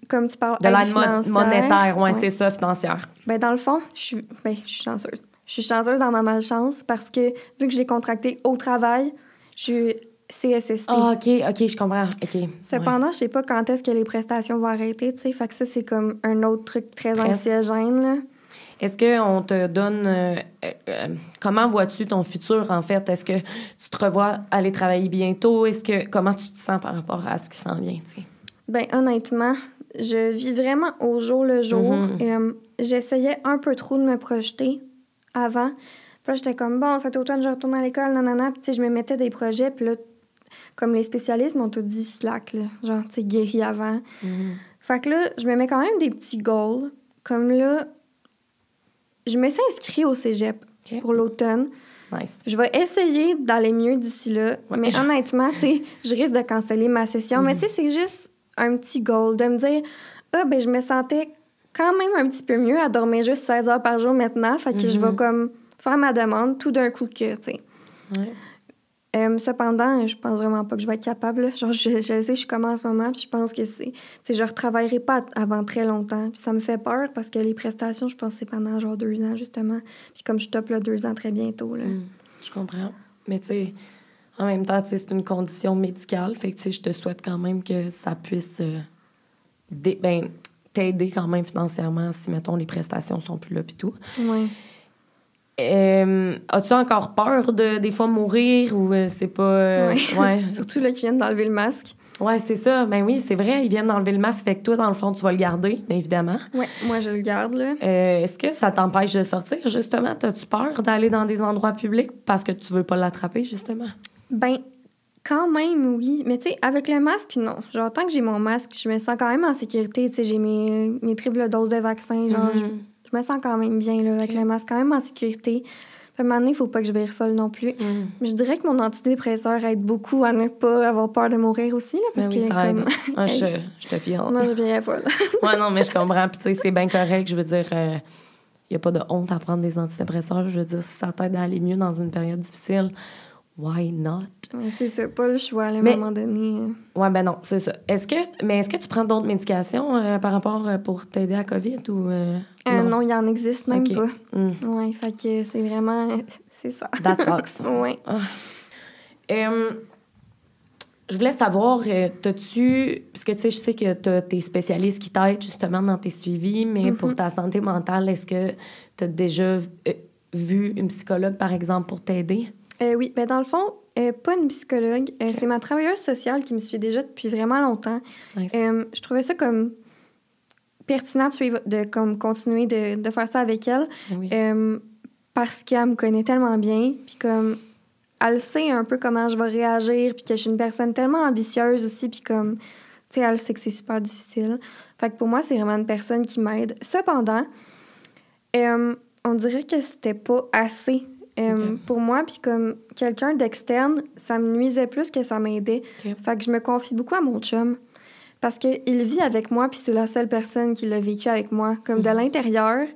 Comme tu parles de l'aide monétaire, oui, c'est ça, financière. Ben dans le fond, je suis chanceuse. Je suis chanceuse dans ma malchance parce que, vu que j'ai contracté au travail, je suis CSST. Ah, OK, je comprends. OK. Cependant, je sais pas quand est-ce que les prestations vont arrêter, tu sais. Fait que ça, c'est comme un autre truc très anxiogène, là. Est-ce qu'on te donne... comment vois-tu ton futur, en fait? Est-ce que tu te revois aller travailler bientôt? Comment tu te sens par rapport à ce qui s'en vient, tu sais? Ben honnêtement, je vis vraiment au jour le jour. J'essayais un peu trop de me projeter avant. Puis là, j'étais comme, bon, cet automne, je retourne à l'école, nanana. Puis tu sais, je me mettais des projets. Puis là, comme les spécialistes m'ont tout dit slack, là. Genre, tu sais, guéri avant. Fait que là, je me mets quand même des petits goals. Comme là, je me suis inscrite au cégep pour l'automne. Nice. Je vais essayer d'aller mieux d'ici là. Ouais. Mais honnêtement, tu sais, je risque de canceller ma session. Mais tu sais, c'est juste un petit goal de me dire, ben je me sentais quand même un petit peu mieux à dormir juste 16 heures par jour maintenant. Fait que je vais comme faire ma demande tout d'un coup que, tu sais. Ouais. Cependant, je pense vraiment pas que je vais être capable. Là. Genre, je sais, je suis comme en ce moment, puis je pense que c'est... Tu sais, je retravaillerai pas avant très longtemps. Puis ça me fait peur parce que les prestations, je pense que c'est pendant genre 2 ans, justement. Puis comme je top là 2 ans très bientôt, là. Je comprends. Mais tu sais, en même temps, c'est une condition médicale. Fait que, tu sais, je te souhaite quand même que ça puisse t'aider quand même financièrement si, mettons, les prestations sont plus là puis tout. Oui. As-tu encore peur de, des fois, mourir ou c'est pas... Ouais. Surtout là qu'ils viennent d'enlever le masque. Ouais, c'est ça. Ben oui, c'est vrai, ils viennent d'enlever le masque. Fait que toi, dans le fond, tu vas le garder, bien évidemment. Ouais, moi, je le garde, là. Est-ce que ça t'empêche de sortir, justement? As-tu peur d'aller dans des endroits publics parce que tu veux pas l'attraper, justement? Ben, quand même, oui. Mais tu sais, avec le masque, non. Genre, tant que j'ai mon masque, je me sens quand même en sécurité. Tu sais, j'ai mes triples doses de vaccin. Genre, je me sens quand même bien, là, avec le masque, quand même en sécurité. à un moment donné, il faut pas que je vire folle non plus. Mais je dirais que mon antidépresseur aide beaucoup à ne pas avoir peur de mourir aussi, là, parce Ben oui, que ça aide. comme... Ah, je te fie. Moi, je virais folle. Ouais, non, mais je comprends. Puis, tu sais, c'est bien correct. Je veux dire, il n'y a pas de honte à prendre des antidépresseurs. Je veux dire, si ça t'aide à aller mieux dans une période difficile, why not? Mais c'est ça, pas le choix, là, à un Mais- moment donné. Ouais, ben non, c'est ça. Est-ce que tu prends d'autres médications par rapport pour t'aider à COVID ou Non, il en existe même Ok. pas. Mm. Ouais, fait que c'est vraiment... C'est ça. That sucks. Ouais. Je voulais savoir, t'as-tu... Parce que, tu sais, je sais que t'as tes spécialistes qui t'aident justement dans tes suivis, mais pour ta santé mentale, est-ce que t'as déjà vu une psychologue, par exemple, pour t'aider? Oui, ben dans le fond, pas une psychologue. C'est ma travailleuse sociale qui me suit déjà depuis vraiment longtemps. Nice. Je trouvais ça comme pertinent de comme continuer de faire ça avec elle Oui. parce qu'elle me connaît tellement bien, puis comme elle sait un peu comment je vais réagir, puis que je suis une personne tellement ambitieuse aussi, puis comme, tu sais, elle sait que c'est super difficile. Fait que pour moi, c'est vraiment une personne qui m'aide. Cependant, on dirait que c'était pas assez pour moi, puis comme quelqu'un d'externe, ça me nuisait plus que ça m'aidait. Ok. Fait que je me confie beaucoup à mon chum, parce qu'il vit avec moi, puis c'est la seule personne qui l'a vécu avec moi, comme de l'intérieur.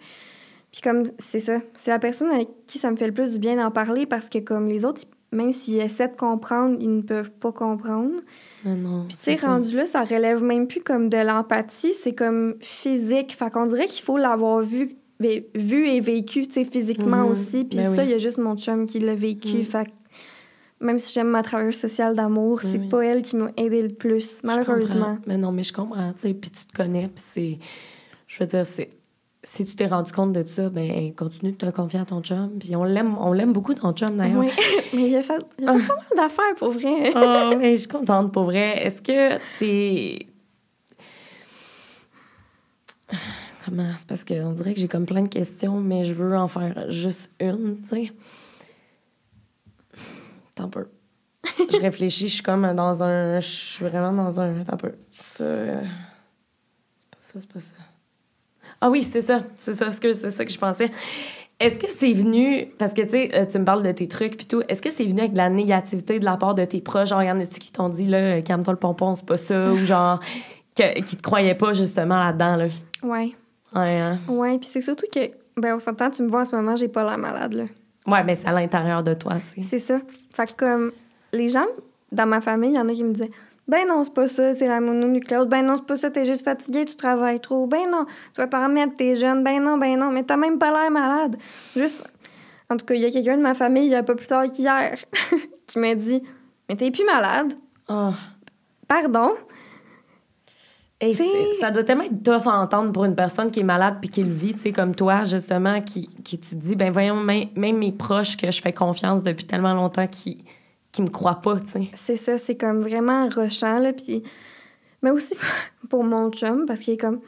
Puis comme, c'est ça, c'est la personne avec qui ça me fait le plus du bien d'en parler, parce que comme les autres, même s'ils essaient de comprendre, ils ne peuvent pas comprendre. Ah non, Puis tu sais, rendu là, ça relève même plus comme de l'empathie, c'est comme physique. Fait qu'on dirait qu'il faut l'avoir vu et vécu, tu sais, physiquement aussi. Puis Ben ça, oui. il y a juste mon chum qui l'a vécu. Fait que même si j'aime ma travailleuse sociale d'amour, Ben c'est oui. pas elle qui m'a aidé le plus, malheureusement. Mais non, mais je comprends, tu sais, puis tu te connais, puis c'est... Je veux dire, c'est... Si tu t'es rendu compte de ça, ben continue de te confier à ton chum. Puis on l'aime beaucoup, ton chum, d'ailleurs. Oui, mais il a fait pas mal d'affaires, pour vrai. Oh, mais je suis contente, pour vrai. Est-ce que t'es... Comment? C'est parce qu'on dirait que j'ai comme plein de questions, mais je veux en faire juste une, tu sais. Attends un peu. Je réfléchis, je suis comme dans un... Je suis vraiment dans un... Attends un peu. Ça... C'est pas ça. Ah oui, c'est ça, parce que c'est ça que je pensais. Est-ce que c'est venu... Parce que, tu sais, tu me parles de tes trucs puis tout. Est-ce que c'est venu avec de la négativité de la part de tes proches? Genre, y en a-tu qui t'ont dit, là, calme-toi le pompon, c'est pas ça? Ou genre, qui te croyaient pas, justement, là-dedans, là? Ouais. Ouais, hein? Ouais, puis c'est surtout que, ben, on s'entend, tu me vois en ce moment, j'ai pas l'air malade, là. Ouais, mais c'est à l'intérieur de toi, tu sais. C'est ça. Fait que comme les gens dans ma famille, il y en a qui me disaient ben non, c'est pas ça, c'est la mononucléose. Ben non, c'est pas ça, t'es juste fatigué, tu travailles trop. Ben non, tu vas t'en remettre, t'es jeune. Ben non, mais t'as même pas l'air malade. Juste, en tout cas, il y a quelqu'un de ma famille, il y a pas plus tard qu'hier, qui m'a dit mais t'es plus malade. Oh. Pardon? Hey, T'sais- ça doit tellement être tough à entendre pour une personne qui est malade puis qui le vit, tu sais, comme toi, justement, qui te dit, ben voyons, même mes proches que je fais confiance depuis tellement longtemps qui me croient pas, tu sais. C'est ça, c'est comme vraiment rushant, là. Puis... Mais aussi pour mon chum, parce qu'il est comme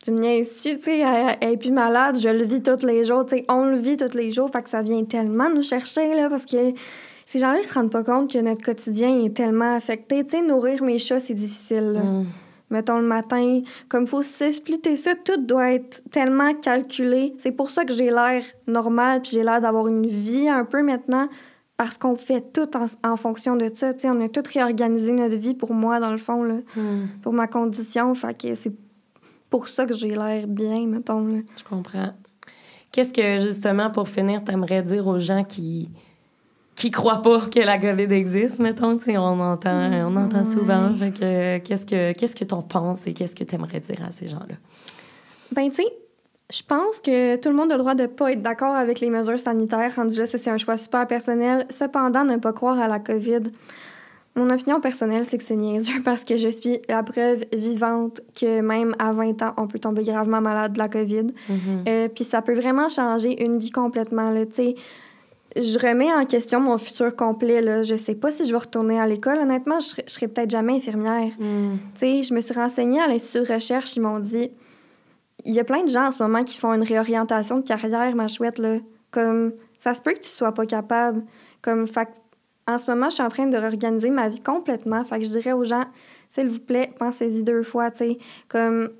tu me niaises-tu, tu sais, elle est plus malade, je le vis tous les jours, tu sais, on le vit tous les jours, fait que ça vient tellement nous chercher, là, parce que ces gens-là, ils se rendent pas compte que notre quotidien est tellement affecté. Tu sais, nourrir mes chats, c'est difficile, là. Mettons, le matin, comme il faut s'expliquer ça, tout doit être tellement calculé. C'est pour ça que j'ai l'air normal, puis j'ai l'air d'avoir une vie un peu maintenant, parce qu'on fait tout en fonction de ça. Tu sais, on a tout réorganisé notre vie pour moi, dans le fond, là, pour ma condition. Fait que c'est pour ça que j'ai l'air bien, mettons, là. Je comprends. Qu'est-ce que, justement, pour finir, t'aimerais dire aux gens qui croient pas que la COVID existe, mettons? Tu sais, on entend souvent. Fait que, qu'est-ce que t'en penses et qu'est-ce que t'aimerais dire à ces gens-là? Ben, tu sais, je pense que tout le monde a le droit de pas être d'accord avec les mesures sanitaires. Rendu là, ça, c'est un choix super personnel. Cependant, ne pas croire à la COVID. Mon opinion personnelle, c'est que c'est niaiseux parce que je suis la preuve vivante que même à 20 ans, on peut tomber gravement malade de la COVID. Puis ça peut vraiment changer une vie complètement, là, tu sais. Je remets en question mon futur complet, là. Je sais pas si je vais retourner à l'école. Honnêtement, je serai peut-être jamais infirmière. Tu sais, je me suis renseignée à l'Institut de recherche. Ils m'ont dit... Il y a plein de gens en ce moment qui font une réorientation de carrière, ma chouette, là. Comme, ça se peut que tu sois pas capable. Comme, fait en ce moment, je suis en train de réorganiser ma vie complètement. Fait que je dirais aux gens, s'il vous plaît, pensez-y 2 fois, tu sais. Comme,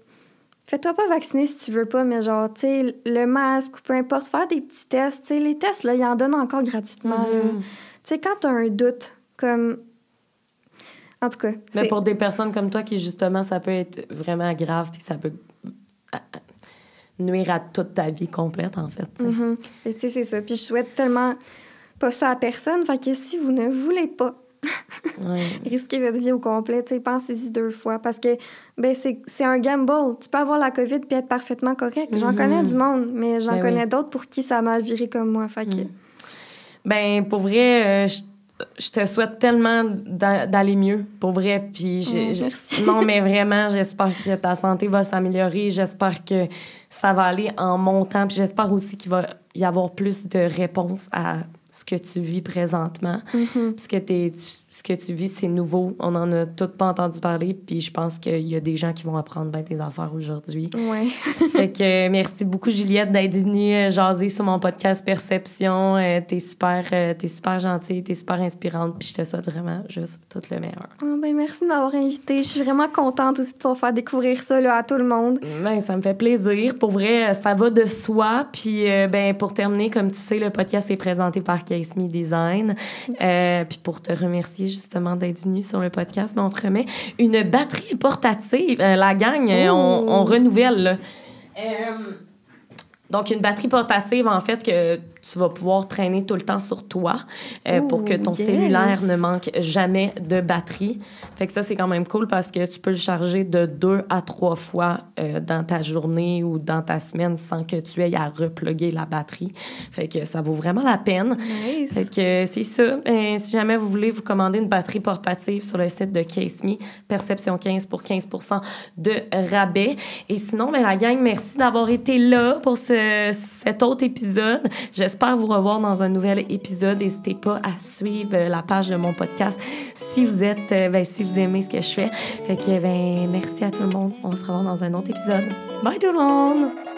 fais-toi pas vacciner si tu veux pas, mais genre, tu sais, le masque ou peu importe, faire des petits tests. Tu sais, les tests, là, ils en donnent encore gratuitement, là. Tu sais, quand t'as un doute, comme... En tout cas, Mais pour des personnes comme toi qui, justement, ça peut être vraiment grave puis ça peut nuire à toute ta vie complète, en fait. Et tu sais, c'est ça. Puis je souhaite tellement pas ça à personne. Fait que si vous ne voulez pas risquer votre vie au complet, tu sais, pensez-y 2 fois. Parce que, ben, c'est un gamble. Tu peux avoir la COVID puis être parfaitement correct. J'en connais du monde, mais j'en connais d'autres pour qui ça a mal viré comme moi. Fait que... Ben, pour vrai, je te souhaite tellement d'aller mieux, pour vrai. Puis merci. non, mais vraiment, j'espère que ta santé va s'améliorer. J'espère que ça va aller en montant. Puis j'espère aussi qu'il va y avoir plus de réponses à ce que tu vis présentement. Parce que ce que tu vis, c'est nouveau. On n'en a toutes pas entendu parler. Puis je pense qu'il y a des gens qui vont apprendre bien tes affaires aujourd'hui. Ouais. Fait que merci beaucoup, Juliette, d'être venue jaser sur mon podcast Perception. T'es super gentille, t'es super inspirante. Puis je te souhaite vraiment juste tout le meilleur. Ben, merci de m'avoir invitée. Je suis vraiment contente aussi de pouvoir faire découvrir ça là, à tout le monde. Ben, ça me fait plaisir. Pour vrai, ça va de soi. Puis ben, pour terminer, comme tu sais, le podcast est présenté par Case Me Design. Puis pour te remercier justement d'être venue sur le podcast, ben, on te remet une batterie portative. La gang, on renouvelle. Là. Donc, une batterie portative, en fait, que tu vas pouvoir traîner tout le temps sur toi pour que ton cellulaire ne manque jamais de batterie. Fait que ça, c'est quand même cool parce que tu peux le charger de 2 à 3 fois dans ta journée ou dans ta semaine sans que tu aies à repluguer la batterie. Fait que ça vaut vraiment la peine. Nice. Fait que c'est ça. Si jamais vous voulez vous commander une batterie portative sur le site de Case Me, Perception 15 pour 15% de rabais. Et sinon, ben, la gang, merci d'avoir été là pour cet autre épisode. J'espère vous revoir dans un nouvel épisode. N'hésitez pas à suivre la page de mon podcast si vous aimez ce que je fais. Fait que, merci à tout le monde. On se revoit dans un autre épisode. Bye tout le monde!